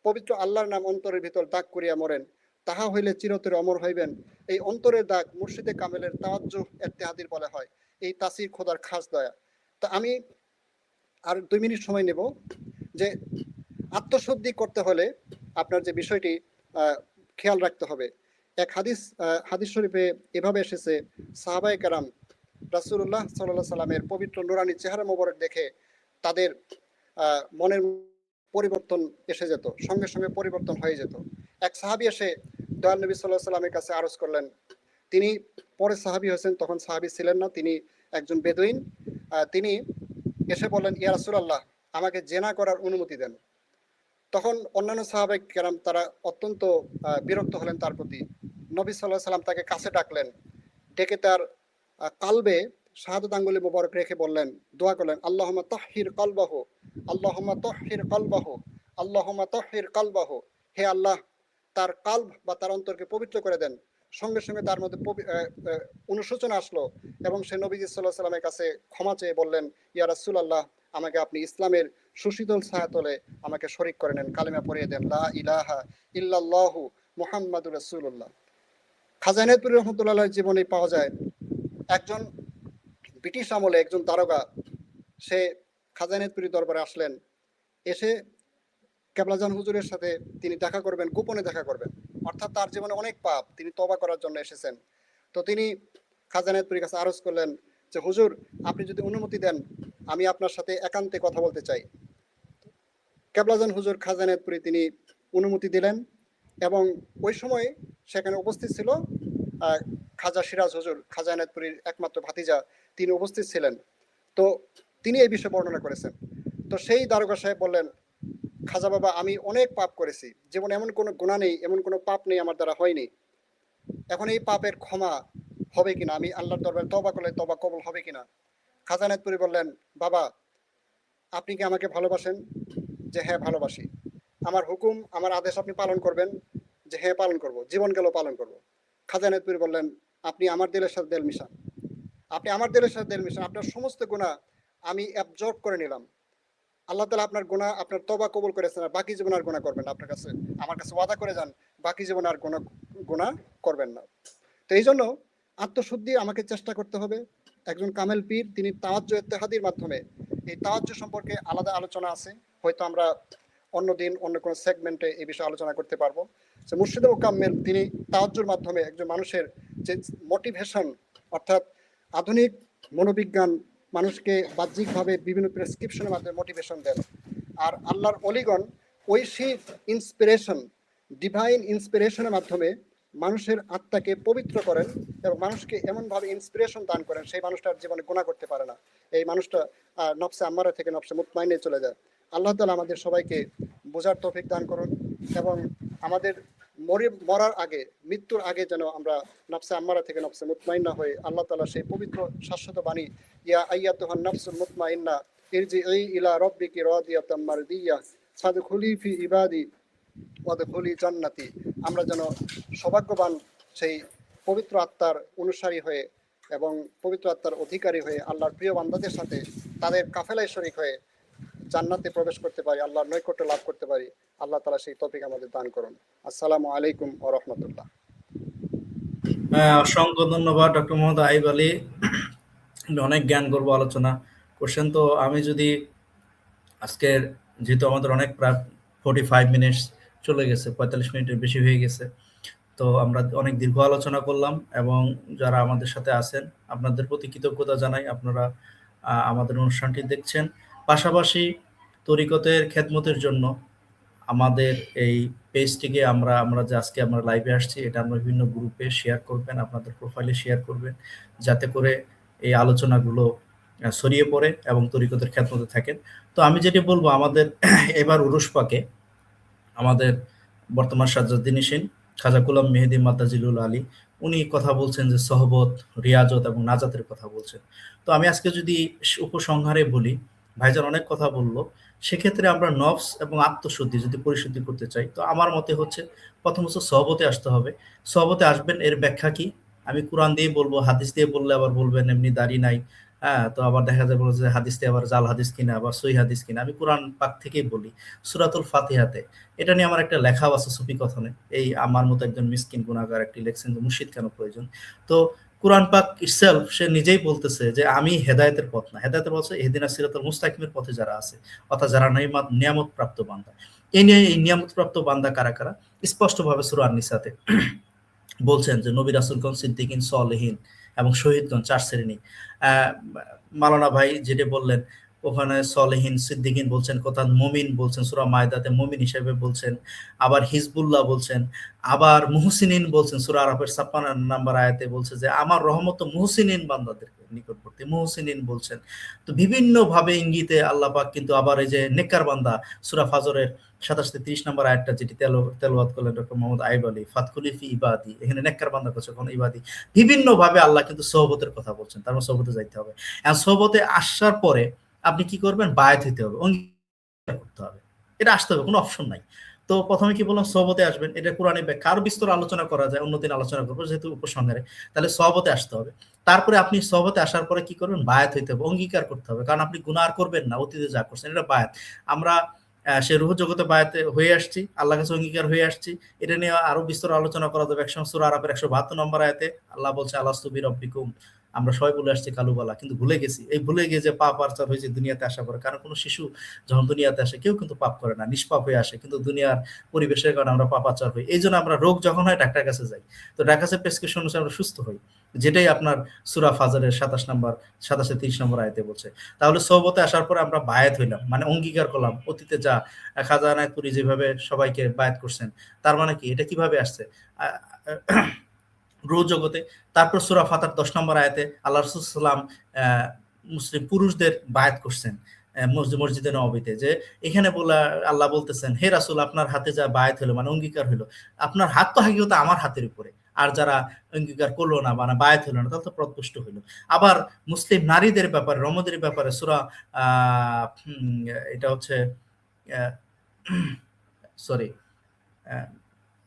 Speaker 2: পবিত্র আল্লাহর নাম অন্তরের ভিতর দাগ করিয়া মরেন, তাহা হইলে চিরতরে অমর হইবেন। এই অন্তরের দাগ মুর্শিদে কামেলের তাওয়াজ্জুহ ইত্তেহাদির বলে হয়, এই তাসির খোদার খাস দয়া। তা আমি আর 2 মিনিট সময় নেব। যে আত্মশুদ্ধি করতে হলে আপনার যে বিষয়টি খেয়াল রাখতে হবে, এক হাদিস শরীফে এভাবে এসেছে, সাহাবায়ে কেরাম রাসূলুল্লাহ সাল্লাল্লাহু আলাইহি সাল্লামের পবিত্র নুরানি চেহারা মোবারক দেখে তাদের মনের পরিবর্তন এসে যেত, সঙ্গে সঙ্গে পরিবর্তন হয়ে যেত। এক সাহাবী এসে দয়াল নবী সাল্লাল্লাহু আলাইহি সাল্লামের কাছে আরজ করলেন। তিনি পরে সাহাবী হয়েছেন, তখন সাহাবী ছিলেন না, তিনি একজন বেদুইন। তিনি এসে বললেন, ইয়া রাসূলুল্লাহ, আমাকে জেনা করার অনুমতি দেন। তখন অন্যান্য সাহাবায়ে কেরাম তারা অত্যন্ত বিরক্ত হলেন তার প্রতি। নবী সাল্লাল্লাহু আলাইহি সাল্লাম তাকে কাছে ডাকলেন, ডেকে তার কালবে শাহাদাত আঙ্গুলি মোবারক রেখে বললেন, দোয়া করলেন, আল্লাহুম্মা তাহহির কলবাহু, আল্লাহুম্মা তাহহির কলবাহু, আল্লাহুম্মা তাহহির কলবাহু। হে আল্লাহ, তার কালব বা তার অন্তরকে পবিত্র করে দেন। সঙ্গে সঙ্গে তার মধ্যে অনুশোচনা আসলো এবং সে নবীজি সাল্লাল্লাহু আলাইহি সাল্লামের কাছে ক্ষমা চেয়ে বললেন, ইয়া রাসূলুল্লাহ, আমাকে আপনি ইসলামের সুশীতল ছায়াতলে আমাকে শরীক করে নেন, কালিমা পড়িয়ে দেন, লা ইলাহা ইল্লাল্লাহু মুহাম্মাদুর রাসূলুল্লাহ। খাজা নায়েতপুরী রহমতুল্লাহর জীবনে পাওয়া যায় একজন ব্রিটিশ আমলে একজন দারোগা, সে খাজা নায়েতপুরী দরবারে আসলেন। এসে কেবলাজান হুজুরের সাথে তিনি দেখা করবেন, গোপনে দেখা করবেন, অর্থাৎ তার জীবনে অনেক পাপ, তিনি তওবা করার জন্য এসেছেন। তো তিনি খাজা নায়েতপুরীর কাছে আরজ করলেন যে, হুজুর, আপনি যদি অনুমতি দেন, আমি আপনার সাথে একান্তে কথা বলতে চাই। কেবলাজান হুজুর খাজা নায়েতপুরী তিনি অনুমতি দিলেন এবং ওই সময় সেখানে উপস্থিত ছিল খাজা সিরাজ হুজুর, খাজা নায়েতপুরীর একমাত্র ভাতিজা, তিনি উপস্থিত ছিলেন। তো তিনি এই বিষয়ে বর্ণনা করেছেন। তো সেই দারোগা সাহেব বললেন, খাজা বাবা, আমি অনেক পাপ করেছি, জীবনে এমন কোনো গুনাহ নেই, এমন কোনো পাপ নেই আমার দ্বারা হয়নি, এখন এই পাপের ক্ষমা হবে কিনা, আমি আল্লাহর দরবারে তওবা করলে তওবা কবুল হবে কিনা। খাজা নায়েতপুরী বললেন, বাবা, আপনি কি আমাকে ভালোবাসেন? যে হ্যাঁ, ভালোবাসি। আমার হুকুম, আমার আদেশ আপনি পালন করবেন? যে হ্যাঁ, পালন করব, জীবন গেল পালন করব। খাজা নায়েতপুরী বললেন, আপনি আমার দিলের সাথে দিল মিশান, আপনি আমার দিলের সাথে দিল মিশান, আপনার সমস্ত গুনাহ আমি অ্যাবজর্ব করে নিলাম। আল্লাহ তাআলা আপনার গুনাহ, আপনার তওবা কবুল করেছেন, আর বাকি জীবন আর গুনাহ করবেন না। আপনার কাছে, আমার কাছে ওয়াদা করে যান, বাকি জীবন আর গুনাহ করবেন না। তো এই জন্য আত্মশুদ্ধি আমাকে চেষ্টা করতে হবে। একজন কামেল পীর তিনি তাওয়াজ্জুহ ইত্তেহাদির মাধ্যমে, এই তাওয়াজ্জুহ সম্পর্কে আলাদা আলোচনা আছে, হয়তো আমরা অন্যদিন অন্য কোনো সেগমেন্টে এই বিষয়ে আলোচনা করতে পারবো। যে মুর্শিদে মুকাম্মেল তিনি তাওয়াজ্জুহর মাধ্যমে একজন মানুষের যে মোটিভেশন, অর্থাৎ আধুনিক মনোবিজ্ঞান মানুষকে বাহ্যিকভাবে বিভিন্ন প্রেসক্রিপশনের মাধ্যমে মোটিভেশন দেন, আর আল্লাহর অলিগণ ঐশিক ইন্সপিরেশন, ডিভাইন ইন্সপিরেশনের মাধ্যমে মানুষের আত্মাকে পবিত্র করেন এবং মানুষকে এমনভাবে ইন্সপিরেশন দান করেন সেই মানুষটার জীবনে গুনাহ করতে পারে না, এই মানুষটা নফসে আম্মারা থেকে নফসে মুতমাইনে চলে যায়। আল্লাহ তাআলা আমাদের সবাইকে বোঝার তৌফিক দান করুন এবং আমাদের মরার আগে, মৃত্যুর আগে যেন আমরা নফসে আম্মারা থেকে নফসে মুতমাইন্না হয়ে আল্লাহ তাআলা সেই পবিত্র শাশ্বত বাণী, ইয়া আইয়াতুহান নাফসুল মুতমাইন্না ইরজিই ইলা রাব্বিকি রাদিয়াতাম মারদিয়া ফাদখুলি ফি ইবাদি ওয়াদখুলি জান্নাতি, আমরা যেন সৌভাগ্যবান সেই পবিত্র আত্মার অনুসারী হয়ে এবং পবিত্র আত্মার অধিকারী হয়ে আল্লাহর প্রিয় বান্দাদের সাথে তাদের কাফেলায় শরীক হয়ে জান্নাতে প্রবেশ করতে পারি, আল্লাহর নৈকট্য লাভ করতে পারি। আল্লাহ তাআলা সেই তৌফিক আমাদের দান করুন। আসসালামু আলাইকুম ওয়া রাহমাতুল্লাহ।
Speaker 1: অসংখ্য ধন্যবাদ ডক্টর মোহাম্মদ আইব আলী। অনেক জ্ঞান গর্ব আলোচনা করছেন। তো আমি যদি আজকের, যেহেতু আমাদের অনেক প্রায় 45 মিনিটস চলে গেছে, 45 মিনিটের বেশি হয়ে গেছে, তো আমরা অনেক দীর্ঘ আলোচনা করলাম এবং যারা আমাদের সাথে আছেন আপনাদের প্রতি কৃতজ্ঞতা জানাই। আপনারা আমাদের অনুষ্ঠানটি দেখছেন, পাশাপাশি তরিকতের খেদমতের জন্য আমাদের এই পেজটিকে আমরা যে আজকে আমরা লাইভে আসছি, এটা আমরা বিভিন্ন গ্রুপে শেয়ার করবেন, আপনাদের প্রোফাইলে শেয়ার করবেন, যাতে করে এই আলোচনাগুলো ছড়িয়ে পড়ে এবং তরিকতের খেদমতে থাকেন। তো আমি যেটি বলবো, আমাদের এবার উরুস পাকে আমাদের বর্তমান সাজ্জাদ্দীন সেন, খাজা গোলাম মেহেদী মাদ্দাজিলুল আলী, উনি কথা বলছেন যে সহবত, রিয়াজত এবং নাজাতের কথা বলছেন। তো আমি আজকে যদি উপসংহারে বলি, ভাইজান অনেক কথা বললো, সেক্ষেত্রে আমরা নফস এবং আত্মশুদ্ধি যদি পরিশুদ্ধি করতে চাই, তো আমার মতে হচ্ছে প্রথম হচ্ছে সহবতে আসতে হবে। সহবতে আসবেন, এর ব্যাখ্যা কি? আমি কোরআন দিয়ে বলবো, হাদিস দিয়ে বললে আবার বলবেন এমনি দাড়ি নাই। হ্যাঁ, তো আবার দেখা যায় বলছে যে হাদিস দিয়ে আবার জাল হাদিস কিনা, আবার সই হাদিস কিনা। আমি কোরআন পাক থেকেই বলি, সূরাতুল ফাতিহাতে। এটা নিয়ে আমার একটা লেখাও আছে সুফি কথনে, এই আমার মতো একজন মিসকিন গুনাহগার একটি লিখছেন যে মুর্শিদ কেন প্রয়োজন। তো কোরআন পাক ইটসেলফ সে নিজেই বলতেছে যে আমি হেদায়েতের পথ না, হেদায়েতের পথ ইহদিনা সিরাতাল মুস্তাকিমের পথে যারা আছে, অর্থাৎ যারা নিয়ামত প্রাপ্ত বান্দা। এই নিয়ে এই নিয়ামত প্রাপ্ত বান্দা কারা কারা, স্পষ্টভাবে সূরা আন-নিসাতে বলছেন যে নবী রাসূলগণ, সিদ্দিকিন, সলেহীন এবং শহীদগণ 4 শ্রেণী। মাওলানা ভাই যেটা বললেন, ওখানে সলেহীন, সিদ্দিকিন বলছেন, কোথাও মুমিন বলছেন, সূরা মায়দাতে মুমিন হিসেবে বলছেন, আবার হিজবুল্লাহ বলছেন, আবার মুহসিনিন বলছেন, সূরা আরাফের 56 নম্বর আয়াতে বলছে যে আমার রহমত মুহসিনিন বান্দাদের নিকটবর্তী, মুহসিনিন বলছেন। তো বিভিন্ন ভাবে ইঙ্গিতে আল্লাহ পাক কিন্তু আবার এই যে নেককার বান্দা, সূরা ফাজরের 27-30 নম্বর আয়াতটা যেটি তেলাওয়াত করলেন ডক্টর মোহাম্মদ আইব আলী, ফাতকুলি ফি ইবাদি, এখানে নেককার বান্দা করছে, কোন ইবাদি, বিভিন্ন ভাবে আল্লাহ কিন্তু সোহবতের কথা বলছেন। তার মানে সোহবতে যাইতে হবে। আর সোহবতে আসার পরে আপনি কি করবেন? বায়াত হইতে হবে, অঙ্গীকার করতে হবে, এটা আসতে হবে, কোনো অপশন নাই। তো প্রথমে কি বললাম, সোহবতে আসবেন, এটা কোরআনে ব্যাখ্যা, আরো বিস্তর আলোচনা করা যায়, অন্য দিন আলোচনা করবো যেহেতু উপসংহারে। তাহলে সোহবতে আসতে হবে। তারপরে আপনি সোহবতে আসার পরে কি করবেন? বায়াত হইতে হবে, অঙ্গীকার করতে হবে, কারণ আপনি গুনাহ আর করবেন না, অতীতে যা করছেন, এটা বায়াত। আমরা সে রুহ জগতে বায়াতে হয়ে আসছি, আল্লাহ কাছে অঙ্গীকার হয়ে আসছি। এটা নিয়ে আরো বিস্তর আলোচনা করা যাবে। একসময় সূরা আরাফের 172 নম্বর আয়াতে আল্লাহ বলছে আলাস্তু বিরাব্বিকুম, আমরা সবাই বলে আসছি কালুবালা, কিন্তু ভুলে গেছি। এই ভুলে গিয়ে যে পাপ আচার হয়েছে দুনিয়াতে আসা পরে, কারণ কোনো শিশু যখন দুনিয়াতে আসে কেউ কিন্তু পাপ করে না, নিষ্পাপ হয়ে আসে, কিন্তু দুনিয়ার পরিবেশের কারণে আমরা পাপ আচার হই। এই জন্য আমরা রোগ যখন হয় ডাক্তার কাছে যাই, তো ডাক্তার কাছে প্রেসক্রিপশন অনুসারে আমরা সুস্থ হই, যেটাই আপনার সূরা ফাজরের 27-30 নম্বর আয়াতে বলছে। তাহলে সোহবতে আসার পরে আমরা বায়াত হইলাম, মানে অঙ্গীকার করলাম, অতীতে যা খাজা এনায়েতপুরী যেভাবে সবাইকে বায়াত করছেন, তার মানে কি, এটা কিভাবে আসছে রুহ জগতে। তারপর সূরা ফাতার 10 নম্বর আয়াতে আল্লাহ রাসূল সাল্লাল্লাহু আলাইহি ওয়াসাল্লাম মুসলিম পুরুষদের বায়াত করছেন মসজিদে নববীতে, যে এখানে আল্লাহ বলতেছেন, হে রাসূল, আপনার হাতে যা বায়াত হলো, মানে অঙ্গীকার হলো, আপনার হাত তো হাকিকত আমার হাতের উপরে, আর যারা অঙ্গীকার করলো না, মানে বায়াত হলো না, তাহলে তো পথভ্রষ্ট হইলো। আবার মুসলিম নারীদের ব্যাপারে, রমদের ব্যাপারে সূরা এটা হচ্ছে সরি,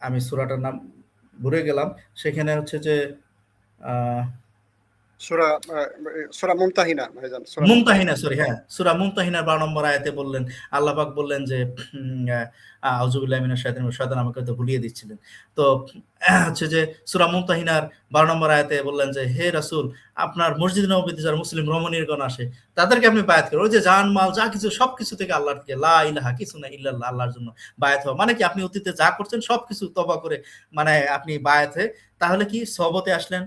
Speaker 1: আমি সূরাটার নাম ভুলে গেলাম, সেখানে হচ্ছে যে
Speaker 2: সূরা সূরা মুমতাহিনা ভাইজান, সূরা
Speaker 1: মুমতাহিনা, সরি, হ্যাঁ, সূরা মুমতাহিনার 12 নম্বর আয়াতে বললেন, আল্লাহ পাক বললেন যে আউযু বিল্লাহি মিনাশ শাইতানির রাজিম, শয়তান আমাকে তো ভুলিয়ে দিচ্ছিলেন। তো হচ্ছে যে সূরা মুমতাহিনার 12 নম্বর আয়াতে বললেন যে হে রাসূল, আপনার মসজিদ নববীতে যারা মুসলিম রমণীরগণ আসে, তাদেরকে আপনি বায়াত করেন, ওই যে জান মাল যা কিছু সবকিছু থেকে আল্লাহর থেকে, লা ইলাহা, কিছু না ইল্লাল্লাহ, আল্লাহর জন্য বায়াত হওয়া, মানে কি আপনি অতীতে যা করছেন সবকিছু তওবা করে, মানে আপনি বায়াত হয়ে, তাহলে কি সহবতে আসলেন,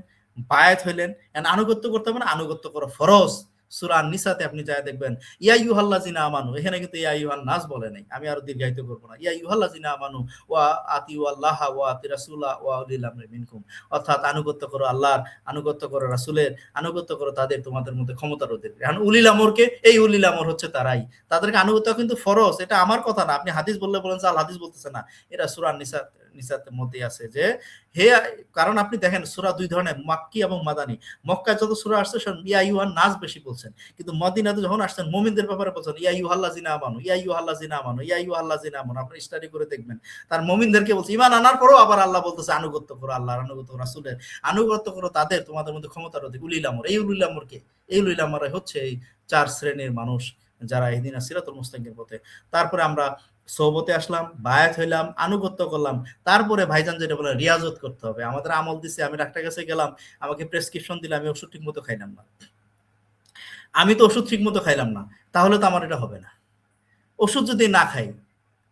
Speaker 1: বায়াত হইলেন। এন্ড আনুগত্য করতে হবে না, আনুগত্য করা ফরজ। সূরা আন-নিসাতে আপনি যা দেখবেন, ইয়া আইয়ুহাল্লাযিনা আমানু, এখানে কিন্তু ইয়া আইয়ুহান নাস বলে নাই, আমি আরো দীর্ঘায়িত করব না। ইয়া আইয়ুহাল্লাযিনা আমানু ওয়া আতিউ আল্লাহা ওয়া আতি রাসূলা ওয়া উলিল আমরি মিনকুম, অর্থাৎ আনুগত্য করো আল্লাহর, আনুগত্য করো রাসূলের, আনুগত্য করো তাদের তোমাদের মধ্যে ক্ষমতারদের। এখন উলিল আমরকে, এই উলিল আমর হচ্ছে তারাই, তাদেরকে আনুগত্য কিন্তু ফরজ, এটা আমার কথা না। আপনি হাদিস বললে বলেন যে আল হাদিস বলতেছে না, এটা সূরা আন-নিসা নিসাতের মধ্যে আছে যে হে, কারণ আপনি দেখেন সূরা দুই ধরনের, মাক্কি এবং মাদানী। মক্কায় যত সূরা আসছে সব ইয়া আইয়ুহান নাস বেশি বলছেন, কিন্তু মদিনাতে যখন আসছেন মুমিনদের ব্যাপারে বলছেন ইয়া আইয়ুহাল্লাযিনা আমানু, ইয়া আইয়ুহাল্লাযিনা আমানু, ইয়া আইয়ুহাল্লাযিনা আমানু। আপনি স্টাডি করে দেখবেন তার মুমিনদেরকে বলছে ঈমান আনার পরেও আবার আল্লাহ বলতেছে আনুগত্য করো আল্লাহর, আনুগত্য করো রাসূলের, আনুগত্য করো তাদের তোমাদের মধ্যে ক্ষমতার অধিক উলিল আমর। এই উলিল আমর কে? এই উলিল আমর হচ্ছে এই চার শ্রেণীর মানুষ যারা ইহদিনাস সিরাতুল মুস্তাকিমের পথে। তারপরে আমরা সোহবতে আসলাম, বায়াত হইলাম, আনুগত্য করলাম। তারপরে ভাইজান যেটা বলে রিয়াজত করতে হবে। আমাদের আমল দিছে, আমি ডাক্তার কাছে গেলাম, আমাকে প্রেসক্রিপশন দিলে আমি ওষুধ ঠিক মতো খাইলাম না, আমি তো ওষুধ ঠিক মতো খাইলাম না, তাহলে তো আমার এটা হবে না। ওষুধ যদি না খাই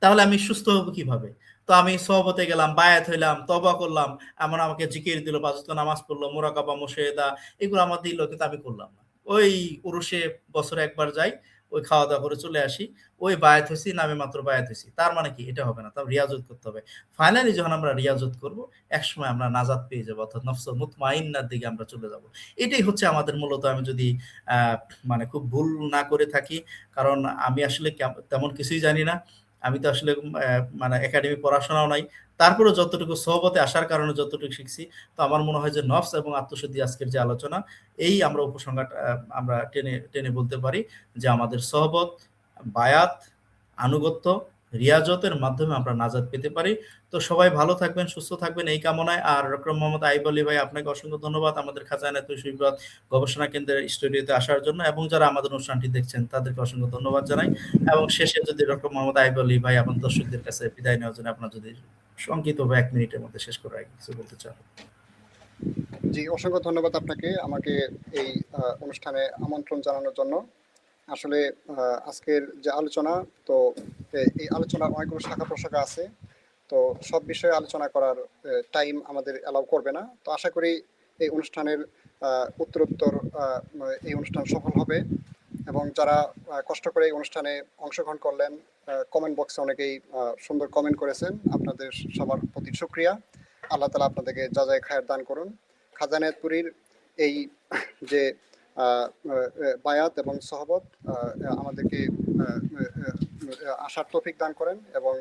Speaker 1: তাহলে আমি সুস্থ হব কিভাবে? তো আমি সোহবতে গেলাম, বায়াত হইলাম, তওবা করলাম, এমন আমাকে জিকির দিল, ৫ ওয়াক্ত নামাজ পড়লো, মুরাকাবা, মুশাহিদা, এগুলো আমার দিল, কিন্তু আমি করলাম না। ওই উরুসে বছরে একবার যাই, ওই খাওয়া দাওয়া করে চলে আসি, ওই বায়াত হইছি, নামে মাত্র বায়াত হইছি। তার মানে কি? এটা হবে না, তার রিয়াজত করতে হবে। ফাইনালি যখন আমরা রিয়াজত করব, একসময় আমরা নাজাত পেয়ে যাবো, অর্থাৎ নফস মুতমাইন্নার দিকে আমরা চলে যাব। এটাই হচ্ছে আমাদের মূলত, আমি যদি মানে খুব ভুল না করে থাকি, কারণ আমি আসলে তেমন কিছুই জানি না। আমি তো আসলে মানে একাডেমি পড়াশোনাও নাই। তারপরেও যতটুকু সোহবতে আসার কারণে যতটুকু শিখছি, তো আমার মনে হয় যে নফস এবং আত্মশুদ্ধি আজকের যে আলোচনা, এই আমরা উপসংহারটা আমরা টেনে টেনে বলতে পারি যে আমাদের সোহবত, বায়াত, আনুগত্য, রিয়াজতের মাধ্যমে আমরা নাজাত পেতে পারি। তো সবাই ভালো থাকবেন, সুস্থ থাকবেন এই কামনায়। আর ডক্টর মোহাম্মদ আইব আলী ভাই, আপনাকে অসংখ্য ধন্যবাদ আমাদের খাজানা তৈশিবাদ গবেষণা কেন্দ্রের স্টুডিওতে আসার জন্য, এবং যারা আমাদের অনুষ্ঠানটি দেখছেন তাদেরকে অসংখ্য ধন্যবাদ জানাই। এবং শেষে যদি ডক্টর মোহাম্মদ আইব আলী ভাই এবং দর্শকদের কাছে বিদায় নেওয়ার জন্য আপনার যদি সংক্ষিপ্তভাবে ১ মিনিটের মধ্যে শেষ করে কিছু বলতে চান।
Speaker 2: জি, অসংখ্য ধন্যবাদ আপনাকে আমাকে এই অনুষ্ঠানে আমন্ত্রণ জানানোর জন্য। আসলে আজকের যে আলোচনা, তো এই আলোচনার অনেকগুলো শাখা প্রশাখা আছে, তো সব বিষয়ে আলোচনা করার টাইম আমাদের অ্যালাউ করবে না। তো আশা করি এই অনুষ্ঠানের উত্তরোত্তর এই অনুষ্ঠান সফল হবে, এবং যারা কষ্ট করে এই অনুষ্ঠানে অংশগ্রহণ করলেন, কমেন্ট বক্সে অনেকেই সুন্দর কমেন্ট করেছেন, আপনাদের সবার প্রতি শুকরিয়া। আল্লাহ তাআলা আপনাদেরকে যাজায় খায়ের দান করুন। খাজানাতুরির এই যে বায়াত এবং সহবত আমাদেরকে আসার তৌফিক দান করেন, এবং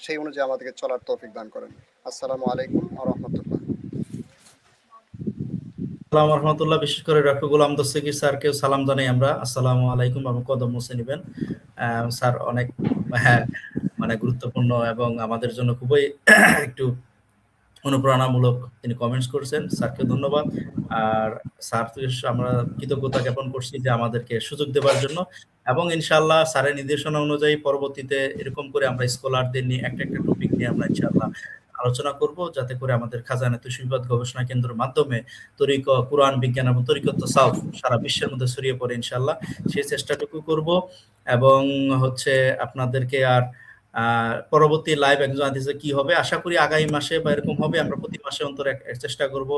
Speaker 2: সেই অনুযায়ী আমাদেরকে চলার তৌফিক দান করেন। আসসালামু আলাইকুম ওয়া রাহমাতুল্লাহ।
Speaker 1: আসসালামু রহমতুল্লাহ। বিশেষ করে ডক্টর গোলাম দস্তগীর স্যারকেও সালাম জানাই আমরা। আসসালামু আলাইকুম, এবং কদম মুছে নিবেন। স্যার অনেক হ্যাঁ মানে গুরুত্বপূর্ণ এবং আমাদের জন্য খুবই একটু অনুপ্রেরণামূলক তিনি কমেন্টস করেছেন, স্যারকে ধন্যবাদ। আর স্যার আমরা কৃতজ্ঞতা জ্ঞাপন করছি যে আমাদেরকে সুযোগ দেওয়ার জন্য, এবং ইনশাআল্লাহ স্যারের নির্দেশনা অনুযায়ী পরবর্তীতে এরকম করে আমরা স্কলারদের নিয়ে একটা একটা টপিক নিয়ে আমরা ইনশাআল্লাহ আলোচনা করব, যাতে করে আমাদের খাজানা তৌশিবাদ গবেষণা কেন্দ্রের মাধ্যমে কুরআন বিজ্ঞান এবং তরিকত তাসাউফ সারা বিশ্বের মধ্যে ছড়িয়ে পড়ে ইনশাআল্লাহ। সেই চেষ্টাটুকু করব, এবং হচ্ছে আপনাদেরকে আর পরবর্তী লাইভ একজন হাদিসে কি হবে আশা করি আগামী মাসে বা এরকম হবে। আমরা প্রতি মাসে অন্তর চেষ্টা করব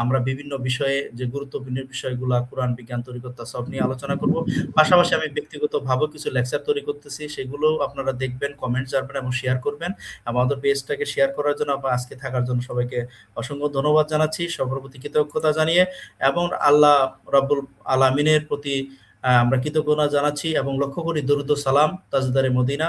Speaker 1: আমরা বিভিন্ন বিষয়ে যে গুরুত্বপূর্ণ বিষয়গুলা কোরআন বিজ্ঞান তরিকত তাসাউফ নিয়ে আলোচনা করব। পাশাপাশি আমি ব্যক্তিগতভাবে কিছু লেকচার তৈরি করতেছি, সেগুলো আপনারা দেখবেন, কমেন্ট জানাবেন এবং শেয়ার করবেন। আমাদের পেজটাকে শেয়ার করার জন্য বা আজকে থাকার জন্য সবাইকে অসংখ্য ধন্যবাদ জানাচ্ছি, সবার প্রতি কৃতজ্ঞতা জানিয়ে, এবং আল্লাহ রাব্বুল আলামিনের প্রতি আমরা কৃতজ্ঞতা জানাচ্ছি, এবং লক্ষ্য করি দরুদ ও সালাম তাজদারে মদিনা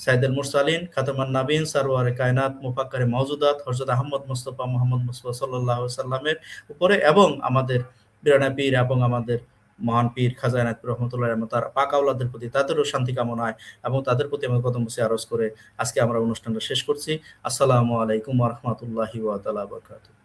Speaker 1: সাইদুল মুরসালিন খাতামান নাবিন সারওয়ারে কায়নাত মুফাক্কারে মাওজুদাত হযরত আহমদ মুস্তাফা মুহাম্মদ মুস্তাফা সাল্লাল্লাহু আলাইহি সাল্লামের উপরে, এবং আমাদের পিরানা পীর এবং আমাদের মহান পীর খাজা এনায়েতুর রহমাতুল্লাহ তার পাক আওলাদের প্রতি তাদেরও শান্তি কামনায় এবং তাদের প্রতি আমি কদম মুছে আরজ করে আজকে আমরা অনুষ্ঠানটা শেষ করছি। আসসালামু আলাইকুম ওয়া রাহমাতুল্লাহি ওয়া বারাকাতুহু।